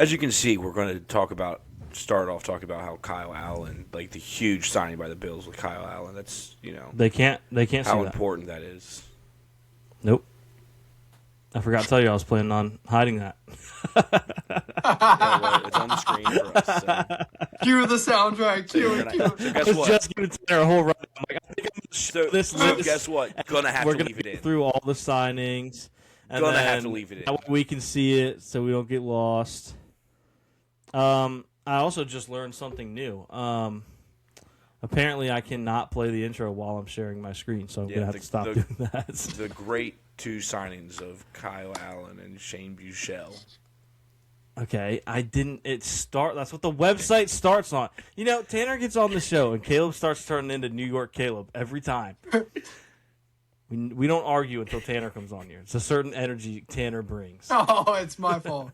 As you can see, we're going to start off talking about how Kyle Allen, like the huge signing by the Bills with Kyle Allen. That's They can't see how that. important that is. Nope. I forgot to tell you I was planning on hiding that. Yeah, well, it's on the screen for us. So. Cue the soundtrack. Cue it. So guess I was what? just going to tell her a whole run. I'm like, I think I'm going to show this list. Guess what? Gonna have We're to gonna leave it in. through all the signings. And Gonna then have to leave it in. That way we can see it so we don't get lost. I also just learned something new. Apparently I cannot play the intro while I'm sharing my screen, so I'm going to have to stop doing that. The great two signings of Kyle Allen and Shane Buechele. Okay, that's what the website starts on. Tanner gets on the show and Caleb starts turning into New York Caleb every time. We don't argue until Tanner comes on here. It's a certain energy Tanner brings. Oh, it's my fault.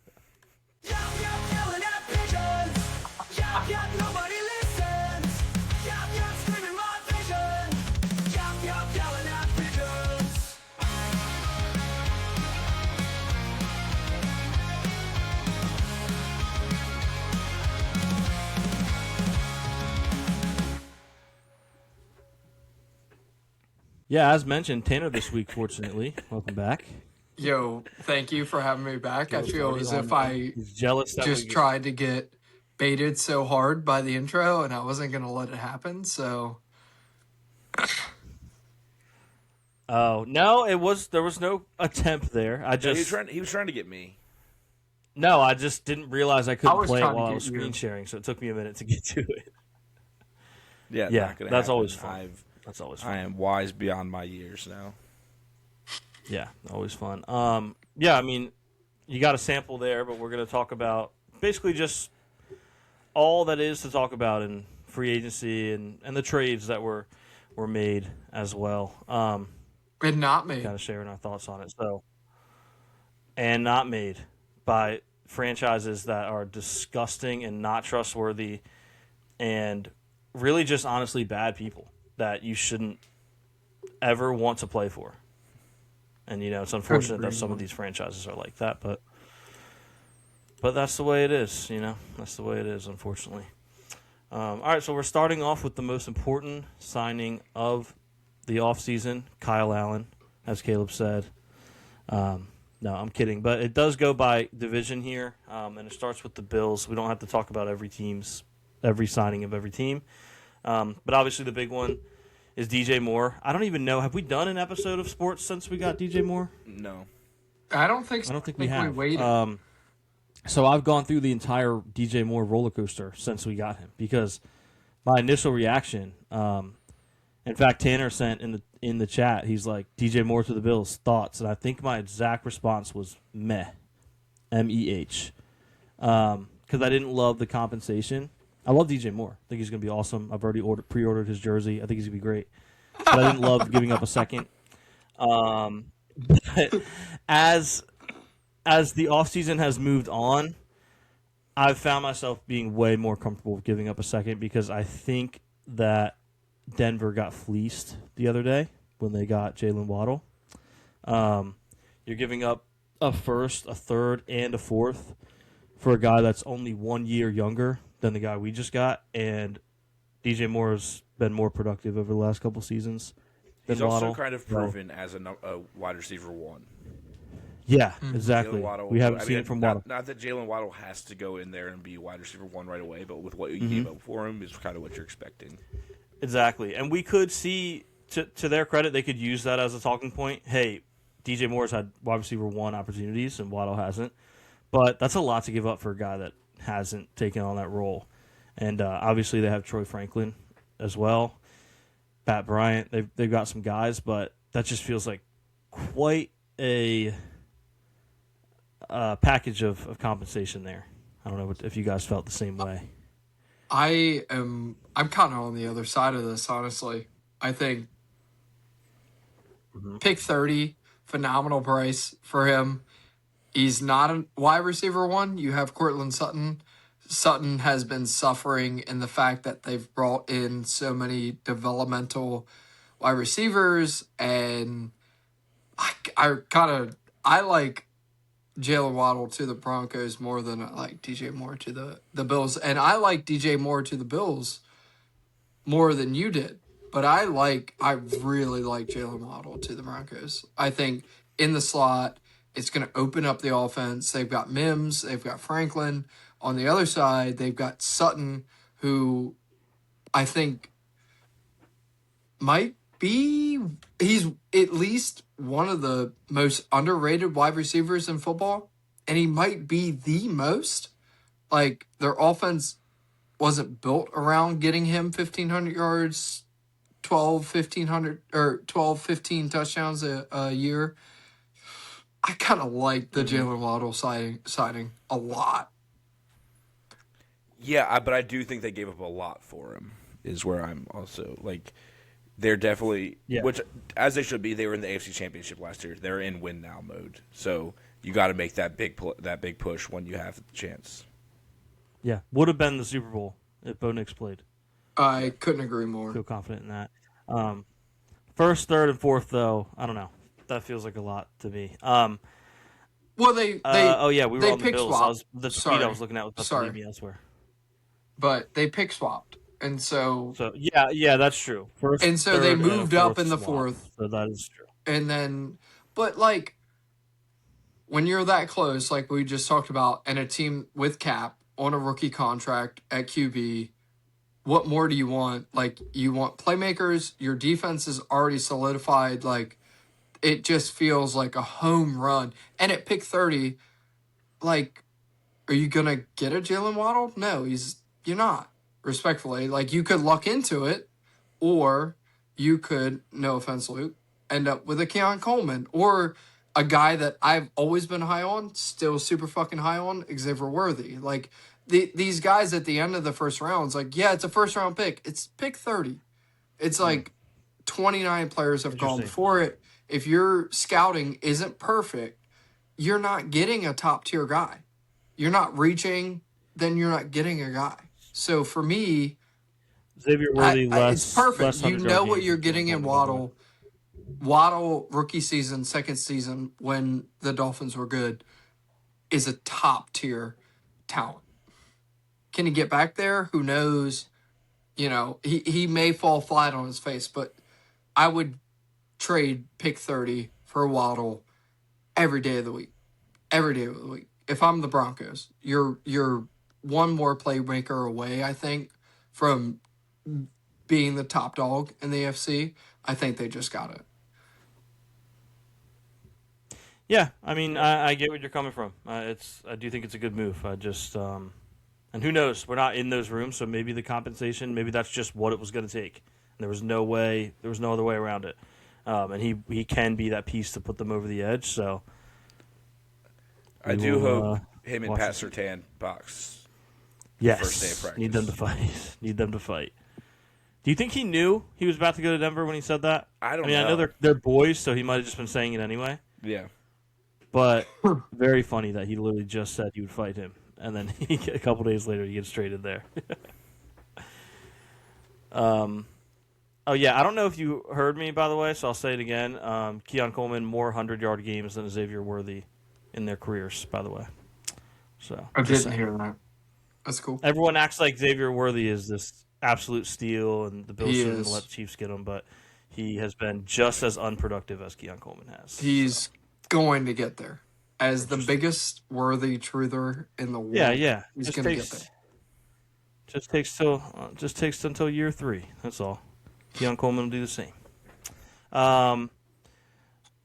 Yeah, as mentioned, Tanner this week, fortunately. Welcome back. Yo, thank you for having me back. I feel as if He's jealous that just tried to get baited so hard by the intro, and I wasn't going to let it happen, so... Oh, no, there was no attempt there. He was trying to get me. No, I just didn't realize I couldn't play it trying to while I get was screen you. sharing, so it took me a minute to get to it. Yeah, Yeah, not gonna that's happen. always fun. That's always fun. I am wise beyond my years now. Yeah, always fun. Yeah, I mean, you got a sample there, but we're going to talk about basically just all that is to talk about in free agency and the trades that were made as well. And not me. Kind of sharing our thoughts on it. And not made by franchises that are disgusting and not trustworthy and really just honestly bad people that you shouldn't ever want to play for. And, it's unfortunate that some of these franchises are like that, but that's the way it is, That's the way it is, unfortunately. All right, so we're starting off with the most important signing of the offseason, Kyle Allen, as Caleb said. No, I'm kidding. But it does go by division here, and it starts with the Bills. We don't have to talk about every signing of every team. But obviously the big one is DJ Moore. I don't even know. Have we done an episode of sports since we got DJ Moore? No. I don't think so. I don't think we have. waited. So I've gone through the entire DJ Moore roller coaster since we got him because my initial reaction, in fact, Tanner sent in the chat, he's like, DJ Moore to the Bills, thoughts? And I think my exact response was meh, M-E-H, because I didn't love the compensation. I love DJ Moore. I think he's going to be awesome. I've already pre-ordered his jersey. I think he's going to be great. But I didn't love giving up a second. But as the offseason has moved on, I've found myself being way more comfortable with giving up a second because I think that Denver got fleeced the other day when they got Jalen Waddle. You're giving up a first, a third, and a fourth for a guy that's only 1 year younger than the guy we just got, and DJ Moore's been more productive over the last couple seasons than He's also Waddle. kind of proven as a wide receiver one. Yeah, exactly. Waddle, We haven't seen it from Waddle. Not that Jalen Waddle has to go in there and be wide receiver one right away, but with what you gave up for him is kind of what you're expecting. Exactly. And we could see, to their credit, they could use that as a talking point. Hey, DJ Moore's had wide receiver one opportunities and Waddle hasn't. But that's a lot to give up for a guy that hasn't taken on that role. And obviously they have Troy Franklin as well. Pat Bryant. They've got some guys, but that just feels like quite a package of compensation there. I don't know if you guys felt the same way. I'm kind of on the other side of this, honestly. I think pick 30, phenomenal price for him. He's not a wide receiver one. You have Cortland Sutton. Sutton has been suffering in the fact that they've brought in so many developmental wide receivers, and I Jalen Waddle to the Broncos more than I like DJ Moore to the Bills. And I like DJ Moore to the Bills more than you did. But I really like Jalen Waddle to the Broncos. I think in the slot, it's going to open up the offense. They've got Mims, they've got Franklin. On the other side, they've got Sutton, who I think he's at least one of the most underrated wide receivers in football, and he might be the most. Like, their offense wasn't built around getting him 1,500 yards, 15 touchdowns a year. I kind of like the Jalen Waddle signing a lot. Yeah, but I do think they gave up a lot for him. Is where I'm also like, they're definitely which as they should be. They were in the AFC Championship last year. They're in win now mode. So you got to make that big push when you have the chance. Yeah, would have been the Super Bowl if Bo Nix played. I couldn't agree more. Feel confident in that. First, third, and fourth, though, I don't know. That feels like a lot to me. Well, we were on the Bills. The tweet I was looking at was leave me elsewhere. But they pick swapped, and so yeah, that's true. First, and so they moved up in the fourth. So that is true. And then, but like when you're that close, like we just talked about, and a team with Cap on a rookie contract at QB, what more do you want? Like, you want playmakers. Your defense is already solidified. Like, it just feels like a home run. And at pick 30, like, are you going to get a Jalen Waddle? No, you're not, respectfully. Like, you could luck into it, or you could, no offense, Luke, end up with a Keon Coleman, or a guy that I've always been high on, still super fucking high on, Xavier Worthy. Like, these guys at the end of the first round, it's like, yeah, it's a first-round pick. It's pick 30. It's like 29 players have gone before it. If your scouting isn't perfect, you're not getting a top-tier guy. You're not reaching, then you're not getting a guy. So for me, Xavier Worthy, it's perfect. You know what you're getting in Waddle. Waddle, rookie season, second season, when the Dolphins were good, is a top-tier talent. Can he get back there? Who knows? You know, he may fall flat on his face, but I would trade pick 30 for Waddle every day of the week. Every day of the week. If I'm the Broncos, you're one more playmaker away, I think, from being the top dog in the AFC. I think they just got it. Yeah, I mean, I get what you're coming from. I do think it's a good move. I just and who knows? We're not in those rooms, so maybe the compensation, maybe that's just what it was going to take. And there was no other way around it. And he can be that piece to put them over the edge. So I do hope him and Pat Surtain box. Yes, first day of practice. Need them to fight. Do you think he knew he was about to go to Denver when he said that? I know. I know they're boys, so he might have just been saying it anyway. Yeah. But very funny that he literally just said he would fight him, and then a couple days later he gets traded there. Oh yeah, I don't know if you heard me, by the way, so I'll say it again. Keon Coleman more 100-yard games than Xavier Worthy in their careers, by the way. So I didn't hear that. That's cool. Everyone acts like Xavier Worthy is this absolute steal, and the Bills shouldn't let the Chiefs get him, but he has been just as unproductive as Keon Coleman has. He's going to get there as the biggest Worthy truther in the world. Yeah. He's going to get there. Just takes until year 3. That's all. Keon Coleman will do the same.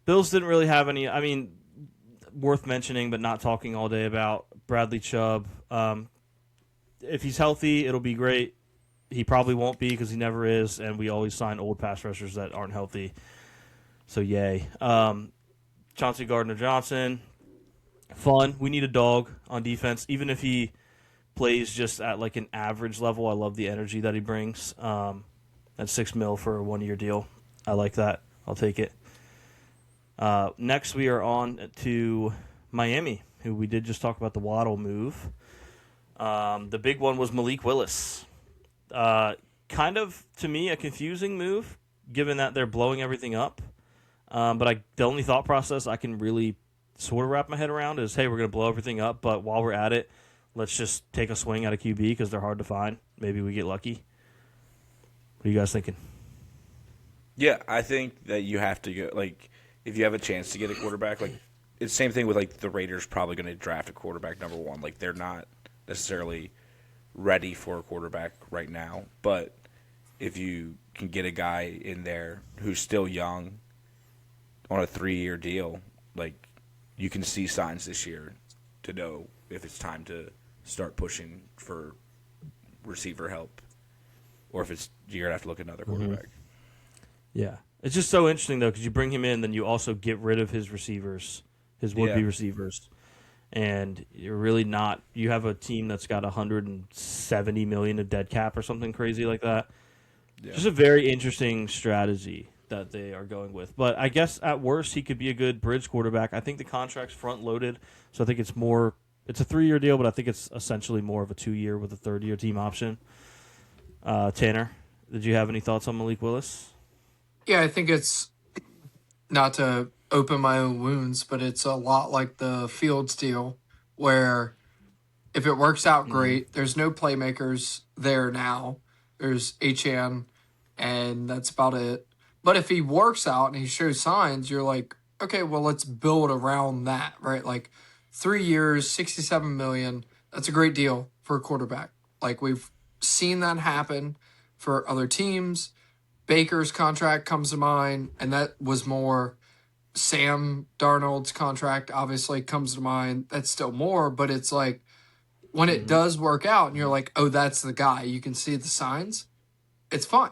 Bills didn't really have any. I mean, worth mentioning, but not talking all day about Bradley Chubb. If he's healthy, it'll be great. He probably won't be because he never is, and we always sign old pass rushers that aren't healthy. So yay. Chauncey Gardner-Johnson, fun. We need a dog on defense, even if he plays just at like an average level. I love the energy that he brings. At $6 million for a 1-year deal. I like that. I'll take it. Next, we are on to Miami, who we did just talk about the Waddle move. The big one was Malik Willis. Kind of, to me, a confusing move, given that they're blowing everything up. But the only thought process I can really sort of wrap my head around is, hey, we're going to blow everything up, but while we're at it, let's just take a swing at a QB because they're hard to find. Maybe we get lucky. What are you guys thinking? Yeah, I think that you have to go, like, if you have a chance to get a quarterback, like, it's the same thing with, like, the Raiders probably going to draft a quarterback number one. Like, they're not necessarily ready for a quarterback right now, but if you can get a guy in there who's still young on a 3-year deal, like, you can see signs this year to know if it's time to start pushing for receiver help or if it's you're going to have to look at another quarterback. Yeah. It's just so interesting, though, because you bring him in, then you also get rid of his receivers, his would-be receivers. And you're really not – you have a team that's got $170 million of dead cap or something crazy like that. Yeah. Just a very interesting strategy that they are going with. But I guess at worst he could be a good bridge quarterback. I think the contract's front-loaded, so I think it's more – it's a 3-year deal, but I think it's essentially more of a 2-year with a 3rd-year team option. Tanner, did you have any thoughts on Malik Willis? Yeah, I think it's not to open my own wounds, but it's a lot like the Fields deal where if it works out great, there's no playmakers there now. There's HN, and that's about it. But if he works out and he shows signs, you're like, okay, well, let's build around that, right? Like 3 years, $67 million, that's a great deal for a quarterback. Like we've seen that happen for other teams. Baker's contract comes to mind, and that was more. Sam Darnold's contract obviously comes to mind. That's still more, but it's like when it does work out and you're like, oh, that's the guy. You can see the signs. It's fine,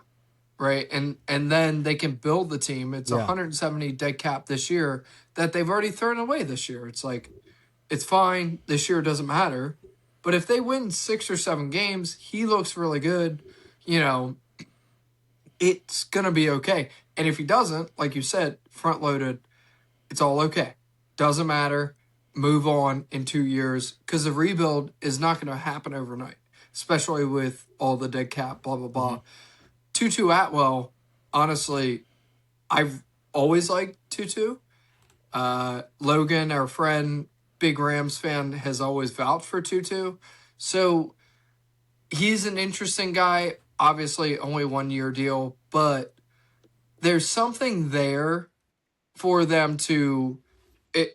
right? And then they can build the team. It's 170 dead cap this year that they've already thrown away this year. It's like, it's fine. This year doesn't matter. But if they win 6 or 7 games, he looks really good. You know, it's going to be okay. And if he doesn't, like you said, front-loaded, it's all okay. Doesn't matter. Move on in 2 years because the rebuild is not going to happen overnight, especially with all the dead cap, blah, blah, blah. Tutu Atwell, honestly, I've always liked Tutu. Logan, our friend, big Rams fan, has always vouched for Tutu. So he's an interesting guy. Obviously, only 1-year deal, but there's something there for them to.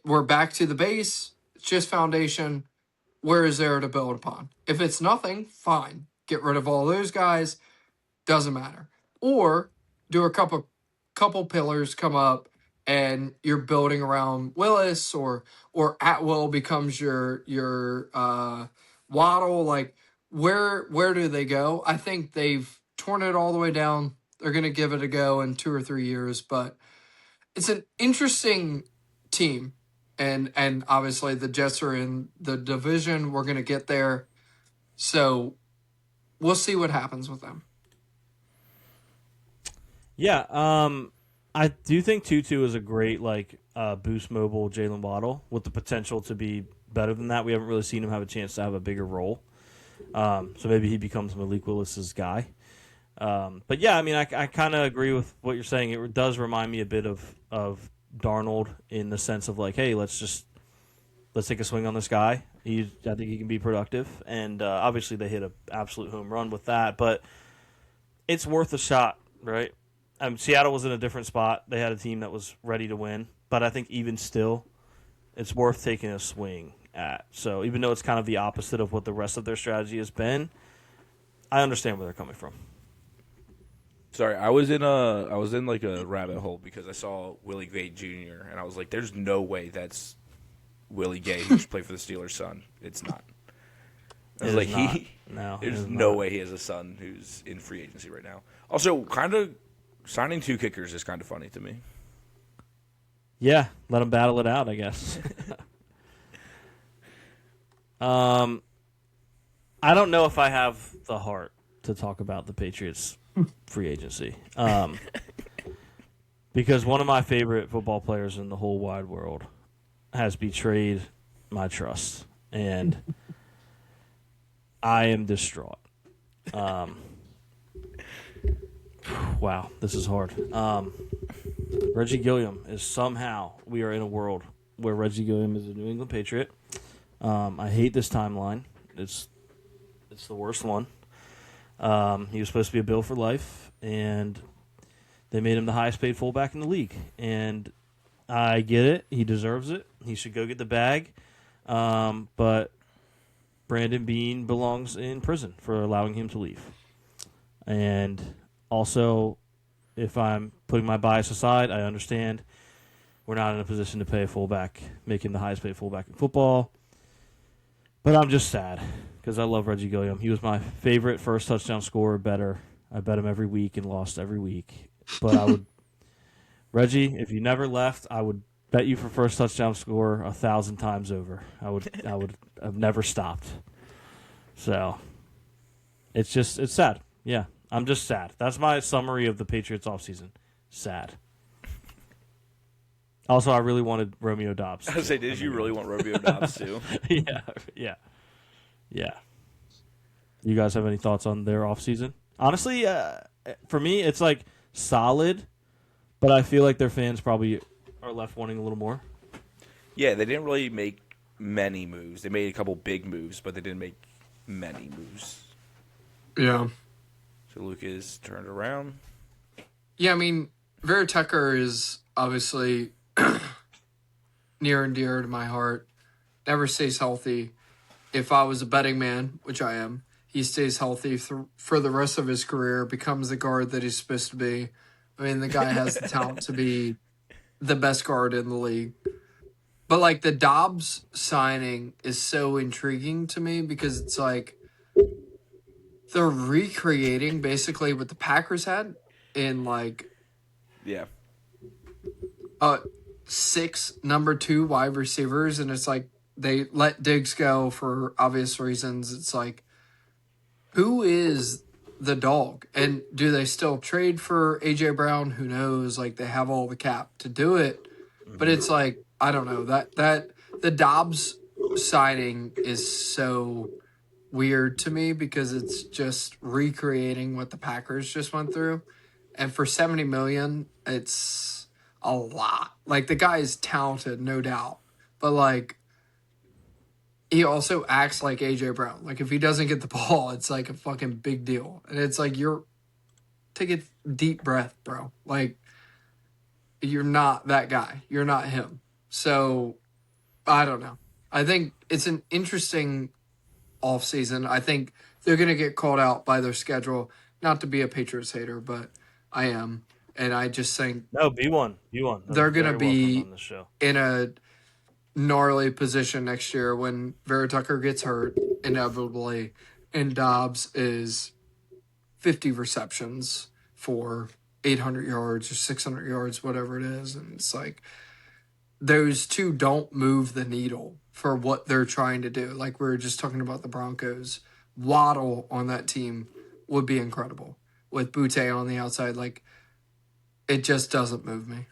We're back to the base. It's just foundation. Where is there to build upon? If it's nothing, fine. Get rid of all those guys. Doesn't matter. Or do a couple pillars come up, and you're building around Willis, or Atwell becomes your Waddle. Like where do they go? I think they've torn it all the way down. They're going to give it a go in 2 or 3 years, but it's an interesting team. And obviously the Jets are in the division. We're going to get there. So we'll see what happens with them. Yeah, I do think Tutu is a great boost mobile Jalen Waddle with the potential to be better than that. We haven't really seen him have a chance to have a bigger role. So maybe he becomes Malik Willis's guy. But yeah, I mean, I kind of agree with what you're saying. It does remind me a bit of Darnold in the sense of like, hey, let's take a swing on this guy. I think he can be productive, and obviously they hit an absolute home run with that. But it's worth a shot, right? Seattle was in a different spot. They had a team that was ready to win, but I think even still, it's worth taking a swing at. So even though it's kind of the opposite of what the rest of their strategy has been, I understand where they're coming from. Sorry, I was in like a rabbit hole because I saw Willie Gay Jr. and I was like, "There's no way that's Willie Gay who's played for the Steelers' son. It's not." I was like, "There's no way he has a son who's in free agency right now." Also, kind of signing 2 kickers is kind of funny to me. Yeah, let them battle it out, I guess. I don't know if I have the heart to talk about the Patriots' free agency. Because one of my favorite football players in the whole wide world has betrayed my trust, and I am distraught. Wow, this is hard. Reggie Gilliam is somehow, we are in a world where Reggie Gilliam is a New England Patriot. I hate this timeline. It's the worst one. He was supposed to be a Bill for life, and they made him the highest paid fullback in the league. And I get it. He deserves it. He should go get the bag. But Brandon Beane belongs in prison for allowing him to leave. And also, if I'm putting my bias aside, I understand we're not in a position to pay a fullback, make him the highest paid fullback in football. But I'm just sad because I love Reggie Gilliam. He was my favorite first touchdown scorer better. I bet him every week and lost every week. But I would, Reggie, if you never left, I would bet you for first touchdown scorer 1,000 times over. I would have never stopped. So it's sad. Yeah, I'm just sad. That's my summary of the Patriots offseason. Sad. Also, I really wanted Romeo Doubs. I was say, did you really want Romeo Doubs too? Yeah. You guys have any thoughts on their offseason? Honestly, for me, it's like solid, but I feel like their fans probably are left wanting a little more. Yeah, they didn't really make many moves. They made a couple big moves, but they didn't make many moves. Yeah. So Lucas turned around. Yeah, I mean, Vera Tucker is obviously near and dear to my heart. Never stays healthy. If I was a betting man, which I am, he stays healthy for the rest of his career, becomes the guard that he's supposed to be. I mean, the guy has the talent to be the best guard in the league. But, like, the Dobbs signing is so intriguing to me because it's like they're recreating basically what the Packers had in, like, yeah, 6 number 2 wide receivers, and it's like they let Diggs go for obvious reasons. It's like, who is the dog? And do they still trade for AJ Brown? Who knows? Like, they have all the cap to do it, but it's like, I don't know, that the Dobbs signing is so weird to me because it's just recreating what the Packers just went through, and for $70 million, it's a lot. Like, the guy is talented, no doubt, but like, he also acts like AJ Brown. Like, if he doesn't get the ball, it's like a fucking big deal. And it's like, take a deep breath, bro. Like, you're not that guy. You're not him. So, I don't know. I think it's an interesting offseason. I think they're going to get called out by their schedule. Not to be a Patriots hater, but I am. And I just think... No, B1. They're going to be in a gnarly position next year when Vera Tucker gets hurt, inevitably, and Dobbs is 50 receptions for 800 yards or 600 yards, whatever it is. And it's like, those two don't move the needle for what they're trying to do. Like we were just talking about the Broncos. Waddle on that team would be incredible. With Butte on the outside, like, it just doesn't move me.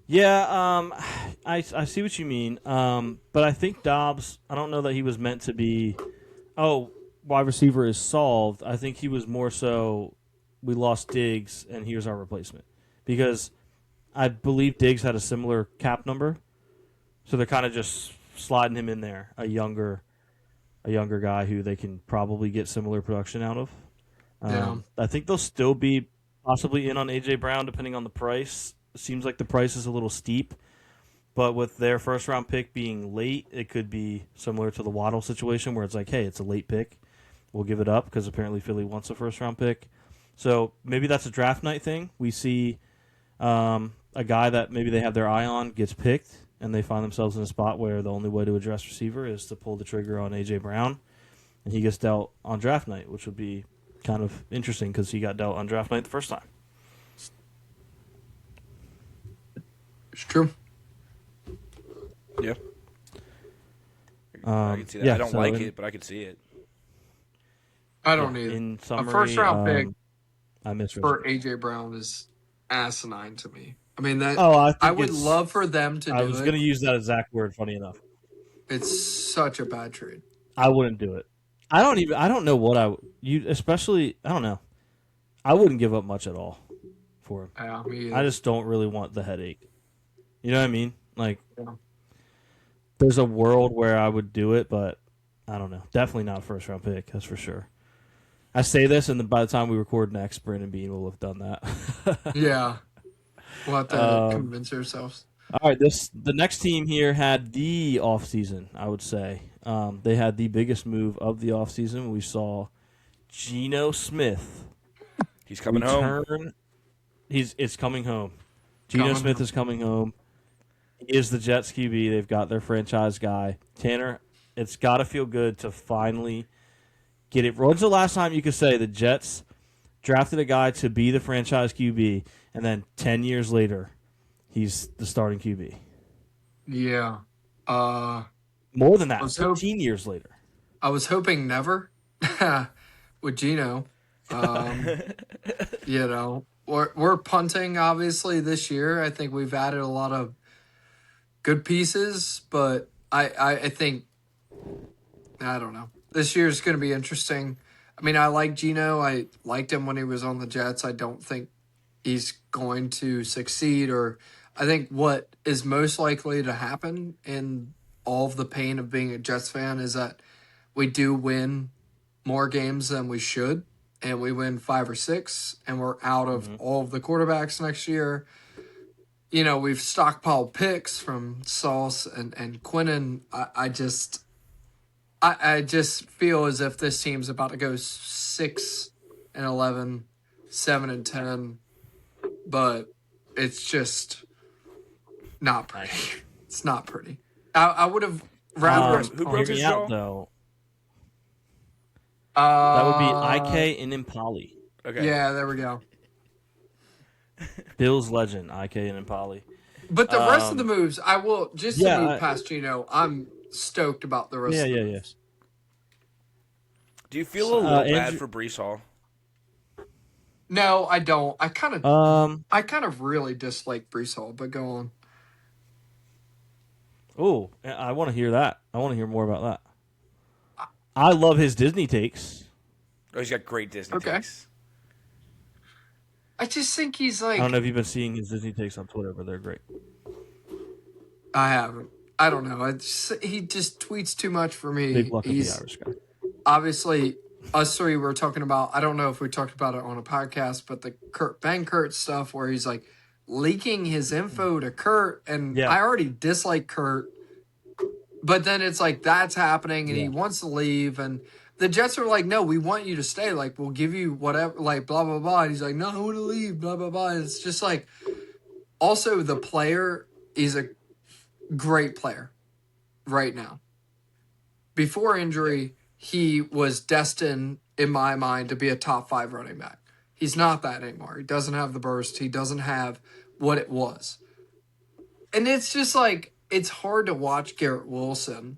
Yeah, I see what you mean. But I think Dobbs, I don't know that he was meant to be, wide receiver is solved. I think he was more so, we lost Diggs, and here's our replacement. Because I believe Diggs had a similar cap number, so they're kind of just sliding him in there, a younger guy who they can probably get similar production out of. I think they'll still be possibly in on AJ Brown depending on the price. It seems like the price is a little steep, but with their first round pick being late, it could be similar to the Waddle situation where it's like, hey, it's a late pick, we'll give it up because apparently Philly wants a first round pick. So maybe that's a draft night thing. We see a guy that maybe they have their eye on gets picked, and they find themselves in a spot where the only way to address receiver is to pull the trigger on AJ Brown, and he gets dealt on draft night, which would be kind of interesting because he got dealt on draft night the first time. It's true. Yeah. I can see that. Yeah, I don't like it, but I can see it. I don't either. In summary, a first round pick I miss for AJ Brown is asinine to me. I mean, that. I would love for them to do it. I was going to use that exact word, funny enough. It's such a bad trade. I wouldn't do it. I don't know what I don't know. I wouldn't give up much at all for him. Yeah, me either. I just don't really want the headache. You know what I mean? Like, Yeah. there's a world where I would do it, but I don't know. Definitely not a first round pick. That's for sure. I say this, and then by the time we record next, Brandon Bean will have done that. Yeah. We'll have to convince ourselves. All right, the next team here had the offseason, I would say. They had the biggest move of the offseason. We saw Geno Smith. He's coming home. It's coming home. Geno Smith is coming home. He is the Jets QB. They've got their franchise guy. Tanner, it's got to feel good to finally get it. When's the last time you could say the Jets drafted a guy to be the franchise QB, and then 10 years later, he's the starting QB? Yeah. More than that, 15 years later. I was hoping never with Geno. You know, we're punting, obviously, this year. I think we've added a lot of good pieces, but I think, I don't know. This year is going to be interesting. I mean, I like Geno. I liked him when he was on the Jets. I don't think he's going to succeed, or I think what is most likely to happen in all of the pain of being a Jets fan is that we do win more games than we should, and we win 5 or 6, and we're out of all of the quarterbacks next year. You know, we've stockpiled picks from Sauce and Quinnen. I just feel as if this team's about to go 6-11, 7-10, but it's just not pretty. It's not pretty. I would have rather. Who broke his jaw? Though. That would be IK and Impali. Okay. Yeah, there we go. Bills legend, IK and Impali. But the rest of the moves, I will just to move past Geno. I'm stoked about the rest. Yes. Do you feel a little bad for Breece Hall? No, I don't. I kind of really dislike Breece Hall, but go on. Oh, I want to hear that. I want to hear more about that. I love his Disney takes. Oh, he's got great Disney takes. I just think he's like... I don't know if you've been seeing his Disney takes on Twitter, but they're great. I haven't. I don't know. He just tweets too much for me. Big luck with the Irish guy. Obviously, us three were talking about... I don't know if we talked about it on a podcast, but the Kurt Benkert stuff where he's like leaking his info to Kurt, and I already dislike Kurt. But then it's like that's happening, and he wants to leave, and the Jets are like, no, we want you to stay. Like, we'll give you whatever, like, blah, blah, blah. And he's like, no, I want to leave, blah, blah, blah. And it's just like, also the player is a great player right now. Before injury, he was destined, in my mind, to be a top 5 running back. He's not that anymore. He doesn't have the burst. He doesn't have what it was. And it's just like, it's hard to watch Garrett Wilson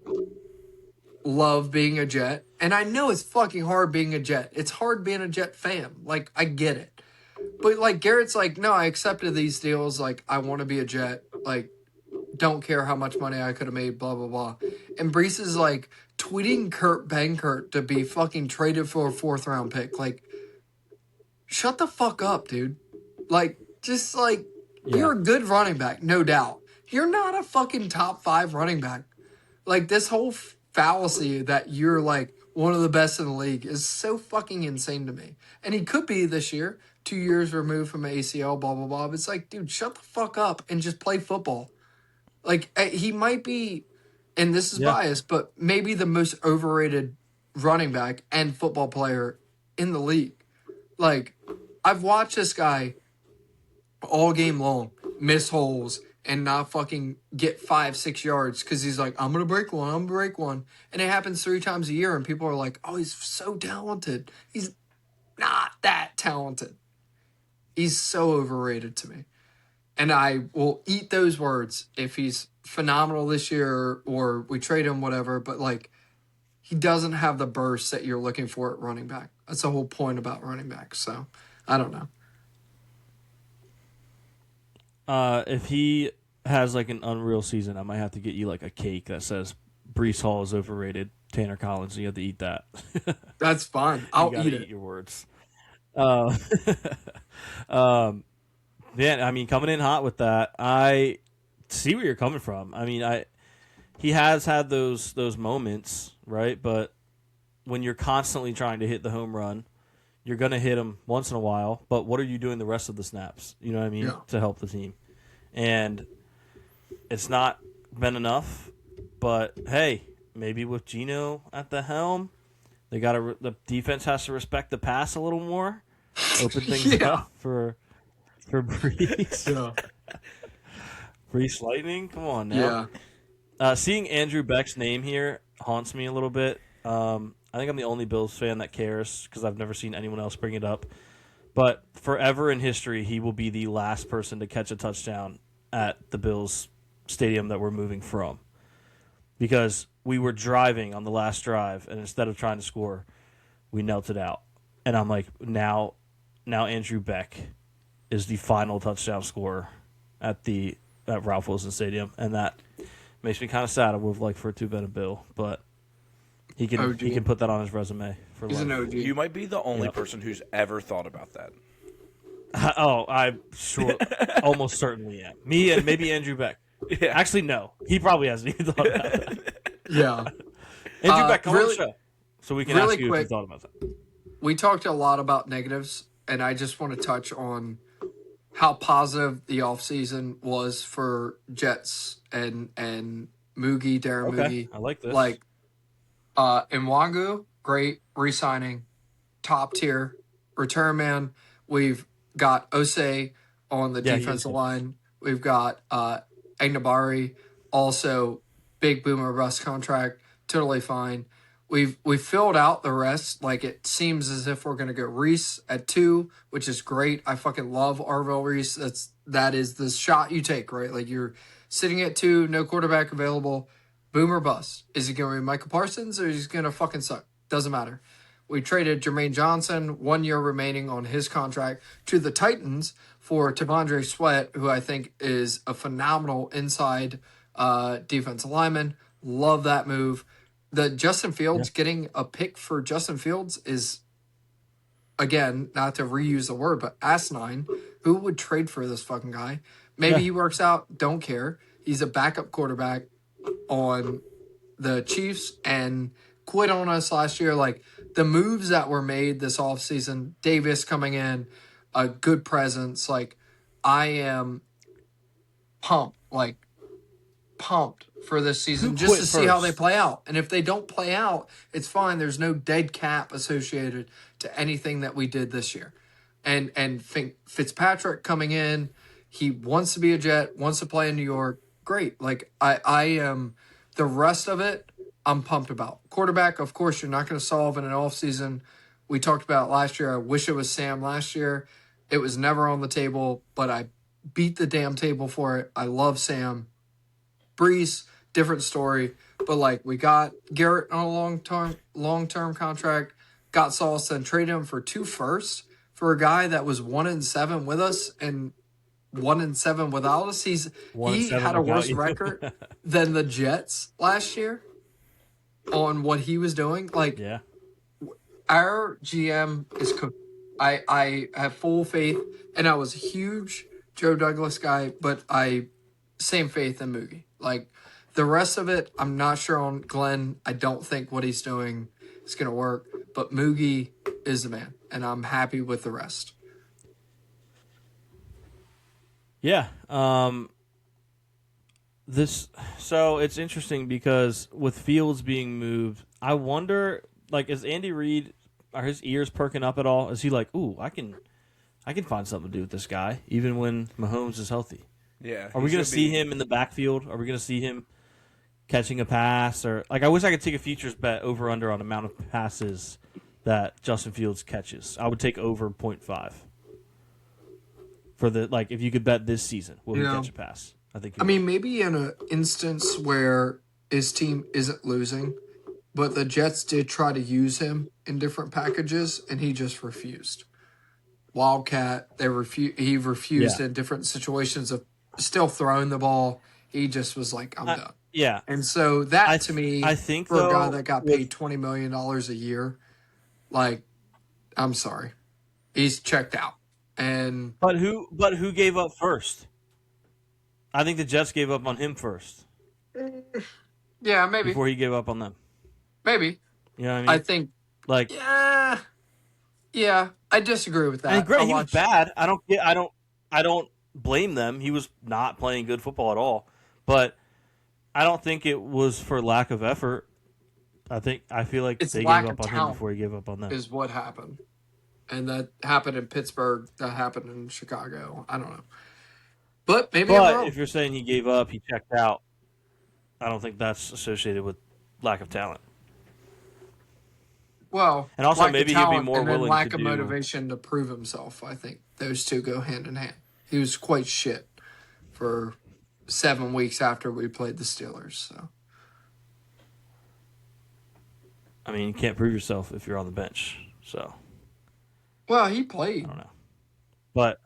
love being a Jet. And I know it's fucking hard being a Jet. It's hard being a Jet fan. Like, I get it. But, like, Garrett's like, no, I accepted these deals. Like, I want to be a Jet. Like, don't care how much money I could have made, blah, blah, blah. And Breece is, like, tweeting Kurt Benkert to be fucking traded for a 4th-round pick. Like, shut the fuck up, dude. Like, just, like, you're a good running back, no doubt. You're not a fucking top 5 running back. Like, this whole fallacy that you're, like, one of the best in the league is so fucking insane to me. And he could be this year, 2 years removed from ACL, blah, blah, blah. But it's like, dude, shut the fuck up and just play football. Like, he might be, and this is biased, but maybe the most overrated running back and football player in the league. Like, I've watched this guy all game long miss holes and not fucking get 5-6 yards because he's like, I'm going to break one, I'm going to break one. And it happens 3 times a year, and people are like, oh, he's so talented. He's not that talented. He's so overrated to me. And I will eat those words if he's phenomenal this year or we trade him, whatever. But, like, he doesn't have the burst that you're looking for at running back. That's the whole point about running back. So, I don't know. If he has, like, an unreal season, I might have to get you, like, a cake that says Breece Hall is overrated, Tanner Collins. You have to eat that. That's fine. I'll eat it. Eat your words. Yeah, I mean, coming in hot with that, I see where you're coming from. I mean, he has had those moments, right? But when you're constantly trying to hit the home run, you're going to hit them once in a while. But what are you doing the rest of the snaps? You know what I mean? Yeah. To help the team. And it's not been enough. But, hey, maybe with Geno at the helm, the defense has to respect the pass a little more. Open things up for Brees. Yeah. Brees Lightning? Come on now. Yeah. Seeing Andrew Beck's name here haunts me a little bit. I think I'm the only Bills fan that cares because I've never seen anyone else bring it up. But forever in history, he will be the last person to catch a touchdown at the Bills stadium that we're moving from. Because we were driving on the last drive, and instead of trying to score, we knelt it out. And I'm like, now Andrew Beck is the final touchdown scorer at Ralph Wilson Stadium, and that makes me kind of sad. I would have liked for it to have been a Bill, but he can put that on his resume for He's life. an OG. You might be the only person who's ever thought about that. I'm sure, almost certainly am. Me and maybe Andrew Beck. Yeah. Actually, no. He probably hasn't even thought about that. Yeah. Andrew Beck, come on the show so we can ask you if you thought about that. We talked a lot about negatives, and I just want to touch on how positive the offseason was for Jets and Moogie, Darren Moogie. I like this. Like, Nwangu, great re-signing, top tier return man. We've got Osei on the defensive line. We've got Agnabari, also big boomer bust contract, totally fine. We've filled out the rest. Like, it seems as if we're gonna get Reese at 2, which is great. I fucking love Arvell Reese. That is the shot you take, right? Like, you're sitting at 2, no quarterback available. Boomer bust. Is he gonna be Michael Parsons or is he gonna fucking suck? Doesn't matter. We traded Jermaine Johnson, 1 year remaining on his contract, to the Titans for T'Vondre Sweat, who I think is a phenomenal inside defensive lineman. Love that move. The Justin Fields, getting a pick for Justin Fields is, again, not to reuse the word, but asinine. Who would trade for this fucking guy? Maybe he works out. Don't care. He's a backup quarterback on the Chiefs and quit on us last year. Like, the moves that were made this offseason, Davis coming in, a good presence. Like, I am pumped for this season just to see how they play out. And if they don't play out, it's fine. There's no dead cap associated to anything that we did this year. And Fitzpatrick coming in, he wants to be a Jet, wants to play in New York. Great. Like, I am, the rest of it, I'm pumped about. Quarterback, of course, you're not going to solve in an offseason. We talked about last year. I wish it was Sam last year. It was never on the table, but I beat the damn table for it. I love Sam. Brees, different story. But, like, we got Garrett on a long-term contract, got Sauce, and traded him for 2 firsts for a guy that was 1-7 with us and 1-7 without us. He had a worse record than the Jets last year on what he was doing. Like, our GM is cooked. I have full faith, and I was a huge Joe Douglas guy, but same faith in Moogie. Like, the rest of it, I'm not sure on Glenn. I don't think what he's doing is going to work, but Moogie is the man, and I'm happy with the rest. Yeah. So it's interesting because with Fields being moved, I wonder, like, is Andy Reid, are his ears perking up at all? Is he like, ooh, I can find something to do with this guy, even when Mahomes is healthy? Yeah. Are we going to see him in the backfield? Are we going to see him catching a pass? Or, like, I wish I could take a futures bet over under on amount of passes that Justin Fields catches. I would take over 0.5 for the, like, if you could bet this season, will he catch a pass? I mean, maybe in an instance where his team isn't losing, but the Jets did try to use him in different packages, and he just refused. Wildcat, he refused in different situations of still throwing the ball. He just was like, I'm done. Yeah. And so that, to me, I think for a guy that got paid $20 million a year, like, I'm sorry. He's checked out. But who gave up first? I think the Jets gave up on him first. Yeah, maybe. Before he gave up on them. Maybe. You know what I mean? I think. Like, yeah, I disagree with that. And great, he was bad. I don't blame them. He was not playing good football at all. But I don't think it was for lack of effort. I feel like they gave up on him before he gave up on them. Is what happened. And that happened in Pittsburgh. That happened in Chicago. I don't know. But maybe I'm wrong. If you're saying he gave up, he checked out, I don't think that's associated with lack of talent. Well, and also maybe he'd be more willing lack of motivation to prove himself. I think those two go hand in hand. He was quite shit for 7 weeks after we played the Steelers. So, I mean, you can't prove yourself if you're on the bench. So, well, he played. I don't know, but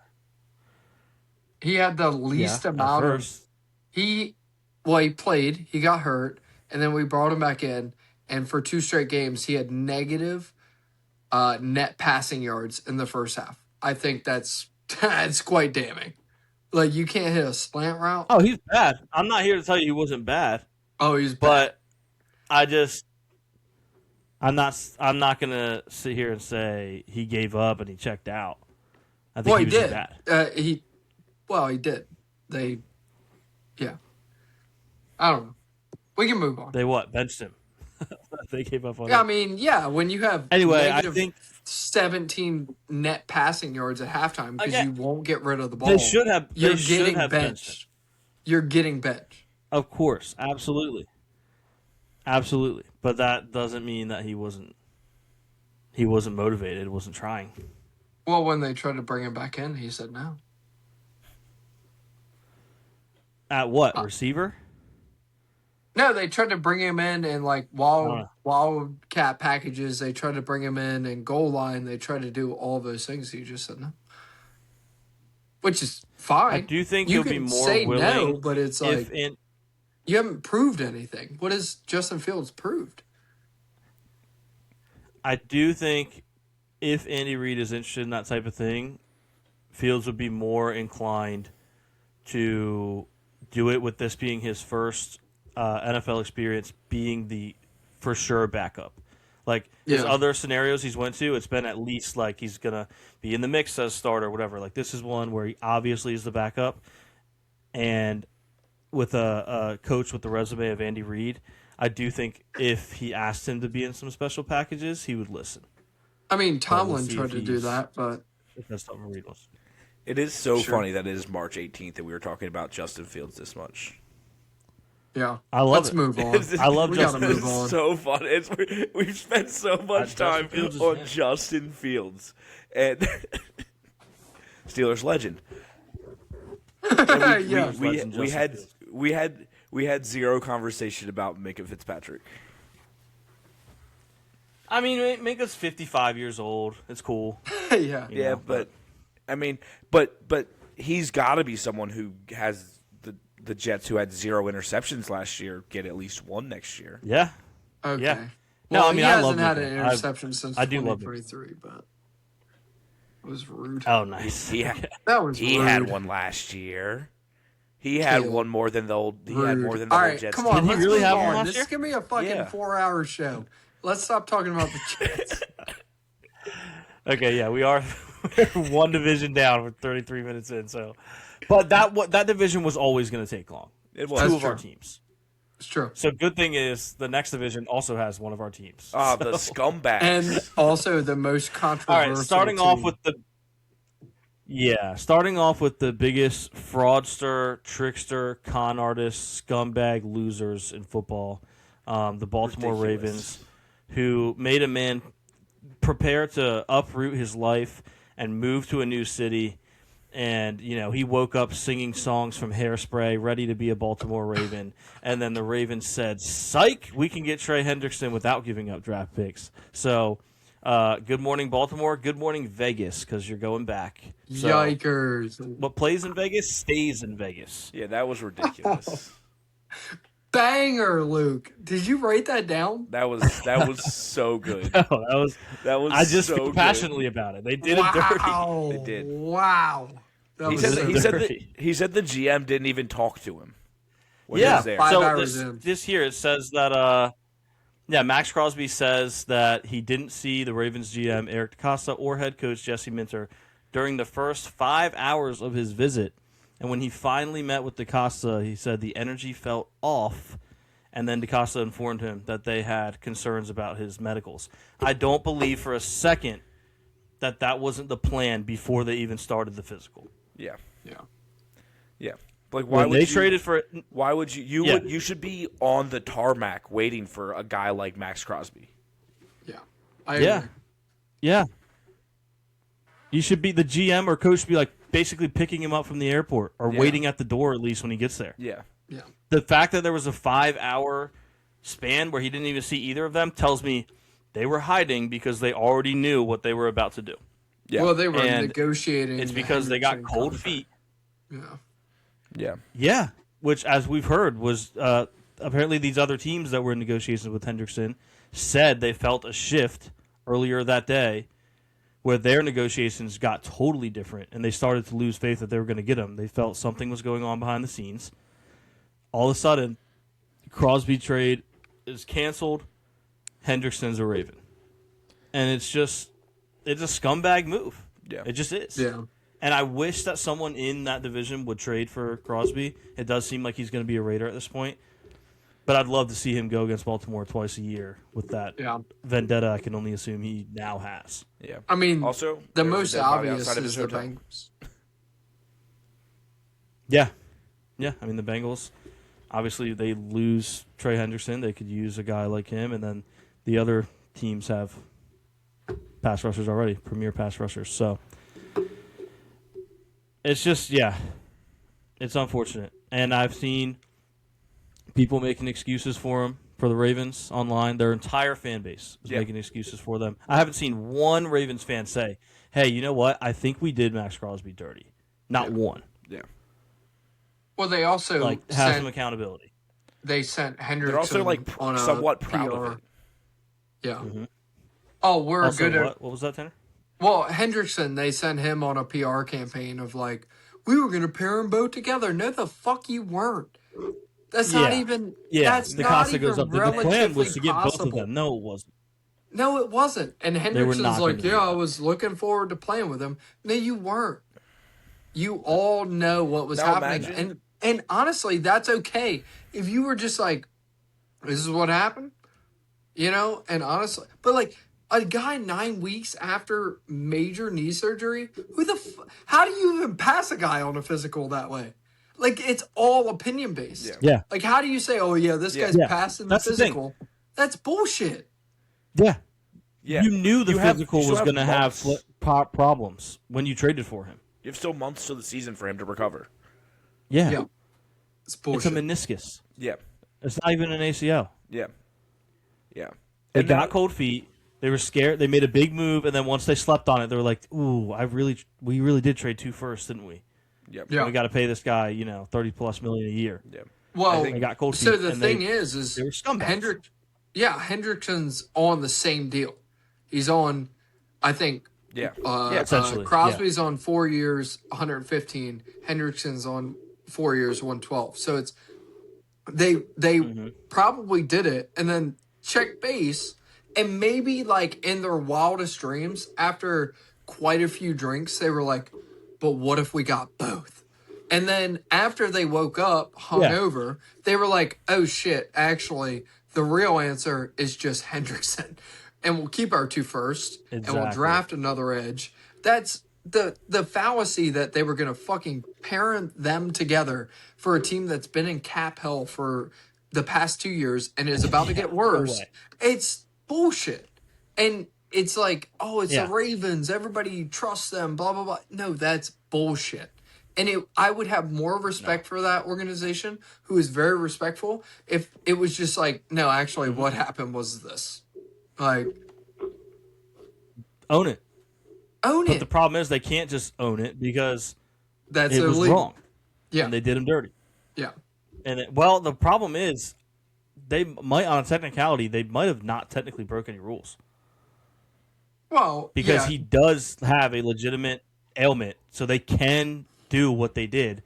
he had the least amount of. He played. He got hurt, and then we brought him back in. And for 2 straight games, he had negative net passing yards in the first half. I think that's quite damning. Like, you can't hit a slant route. Oh, he's bad. I'm not here to tell you he wasn't bad. Oh, he's bad. But I'm not gonna sit here and say he gave up and he checked out. I think he was did. Bad. He did. Yeah. I don't know. We can move on. They benched him. They gave up on him. I mean, when you have I think 17 net passing yards at halftime because you won't get rid of the ball. They should have. You're getting benched. You're getting benched. Of course, absolutely. But that doesn't mean that he wasn't motivated, wasn't trying. Well, when they tried to bring him back in, he said no. At what receiver? No, they tried to bring him in and wildcat packages. They tried to bring him in and goal line. They tried to do all those things. He just said no, which is fine. I do think he'll be more willing. No, but it's you haven't proved anything. What has Justin Fields proved? I do think if Andy Reid is interested in that type of thing, Fields would be more inclined to do it with this being his first NFL experience, being the for sure backup. Like his other scenarios he's went to, it's been at least like he's gonna be in the mix as starter or whatever. Like this is one where he obviously is the backup, and with a coach with the resume of Andy Reid, I do think if he asked him to be in some special packages, he would listen. I mean, Tomlin tried to do that, but if that's something Reid wants. It is so funny that it is March 18th and we were talking about Justin Fields this much. Yeah, I love Let's move on. I love Justin. Move on. It's so fun. We've spent so much time on Justin Fields and Steelers legend. We had zero conversation about Minka Fitzpatrick. I mean, Minka's 55 years old. It's cool. Yeah, but I mean, but he's got to be someone who has the Jets, who had 0 interceptions last year, get at least 1 next year. Yeah. Okay. Yeah. Well, no, I mean, he I hasn't love had Minka. an interception since I do 2023, but it was rude. Oh, nice. That was he rude. had one last year. He had one more than the old. He had more than the All old right, Jets. come on. Did he Let's really move have on. one last This year? is gonna be a fucking 4-hour show. Let's stop talking about the Jets. Okay, yeah, we are one division down. We're 33 minutes in, so. But that division was always going to take long. It was. 2 of our teams. It's true. So good thing is the next division also has one of our teams. Ah, the scumbags. And also the most controversial. All right, starting off with the biggest fraudster, trickster, con artist, scumbag losers in football, the Baltimore Ravens, who made a man prepare to uproot his life and move to a new city. And, he woke up singing songs from Hairspray, ready to be a Baltimore Raven. And then the Ravens said, psych, we can get Trey Hendrickson without giving up draft picks. So, good morning, Baltimore. Good morning, Vegas, because you're going back. So, yikers. What plays in Vegas stays in Vegas. Yeah, that was ridiculous. Banger, Luke. Did you write that down? That was so good. No, that was. I just so feel passionately about it. They did it dirty. They did. Wow. He said the GM didn't even talk to him. When he Yeah. was there. 5 So hours in. this here it says that Maxx Crosby says that he didn't see the Ravens GM Eric DeCosta or head coach Jesse Minter during the first 5 hours of his visit. And when he finally met with DeCosta, he said the energy felt off. And then DeCosta informed him that they had concerns about his medicals. I don't believe for a second that wasn't the plan before they even started the physical. Yeah. Yeah. Yeah. Like Why would you? You should be on the tarmac waiting for a guy like Maxx Crosby. Yeah. I agree. Yeah. You should be the GM or coach should be like basically picking him up from the airport or waiting at the door at least when he gets there. Yeah. Yeah. The fact that there was a 5-hour span where he didn't even see either of them tells me they were hiding because they already knew what they were about to do. Yeah. Well, they were And negotiating. It's because they got Hendrickson cold contract. feet. Yeah. Yeah. Yeah, which, as we've heard, was apparently these other teams that were in negotiations with Hendrickson said they felt a shift earlier that day where their negotiations got totally different and they started to lose faith that they were going to get him. They felt something was going on behind the scenes. All of a sudden, Crosby trade is canceled. Hendrickson's a Raven. And it's a scumbag move. Yeah. It just is. Yeah. And I wish that someone in that division would trade for Crosby. It does seem like he's going to be a Raider at this point. But I'd love to see him go against Baltimore twice a year with that vendetta I can only assume he now has. Yeah. I mean, also, the there's a most dead body obvious outside of is his the hotel. Bengals. Yeah. Yeah, I mean, the Bengals, obviously, they lose Trey Hendrickson. They could use a guy like him. And then the other teams have pass rushers already, premier pass rushers. So it's just, it's unfortunate. And I've seen people making excuses for him, for the Ravens online. Their entire fan base is making excuses for them. I haven't seen one Ravens fan say, hey, you know what? I think we did Maxx Crosby dirty. Not one. Yeah. Well, they also have some accountability. They sent Hendrickson. They're also on a somewhat proud PR. of it. Yeah. Mm-hmm. Oh, we're Also, good at. what was that, Tanner? Well, Hendrickson, they sent him on a PR campaign of like, we were going to pair them both together. No, the fuck you weren't. That's not even. Yeah, that's the not Costa even goes up. The plan relatively was to get both of possible. them. No, it wasn't. No, it wasn't. And were Hendrickson's not like, gonna do yeah, I that. was looking forward to playing with him. No, you weren't. You all know what was Now happening. imagine- And honestly, that's okay. If you were just like, this is what happened, you know? And honestly, but like a guy 9 weeks after major knee surgery, how do you even pass a guy on a physical that way? Like, it's all opinion based. Yeah. Yeah. Like, how do you say, oh, yeah, this guy's Yeah. passing the That's the thing. physical? That's bullshit. Yeah. Yeah. You knew the You have- physical you still was going to have months. problems when you traded for him. You have still months till the season for him to recover. Yeah. Yeah. It's It's bullshit. a meniscus. Yeah. It's not even an ACL. Yeah. Yeah. They And got then- cold feet. They were scared. They made a big move, and then once they slept on it, they were like, "Ooh, we really did trade 2 firsts, didn't we? Yep. Yeah. We got to pay this guy, $30+ million a year." Yeah. Well, They got cold feet. so the and thing they is were scumbags. Hendrickson's on the same deal. He's on, I think, Yeah. essentially, Crosby's on 4 years, 115. Hendrickson's on 4 years, 112. So it's they probably did it and then check base, and maybe like in their wildest dreams, after quite a few drinks, they were like, "But what if we got both?" And then after they woke up hungover, they were like, "Oh shit! Actually, the real answer is just Hendrickson, and we'll keep our 2 first, and we'll Exactly. draft another edge." That's the fallacy that they were going to fucking parent them together for a team that's been in cap hell for the past 2 years and is about to get worse. way. It's bullshit. And it's like, oh, it's Yeah. the Ravens. Everybody trusts them, blah, blah, blah. No, that's bullshit. And I would have more respect for that organization, who is very respectful, if it was just like, no, actually, what happened was this. Like, Own it. own But it. the problem is they can't just own it because That's it was illegal. wrong. Yeah. And they did him dirty. Yeah. And the problem is they might, on a technicality, they might have not technically broken any rules Well, because yeah. he does have a legitimate ailment, so they can do what they did.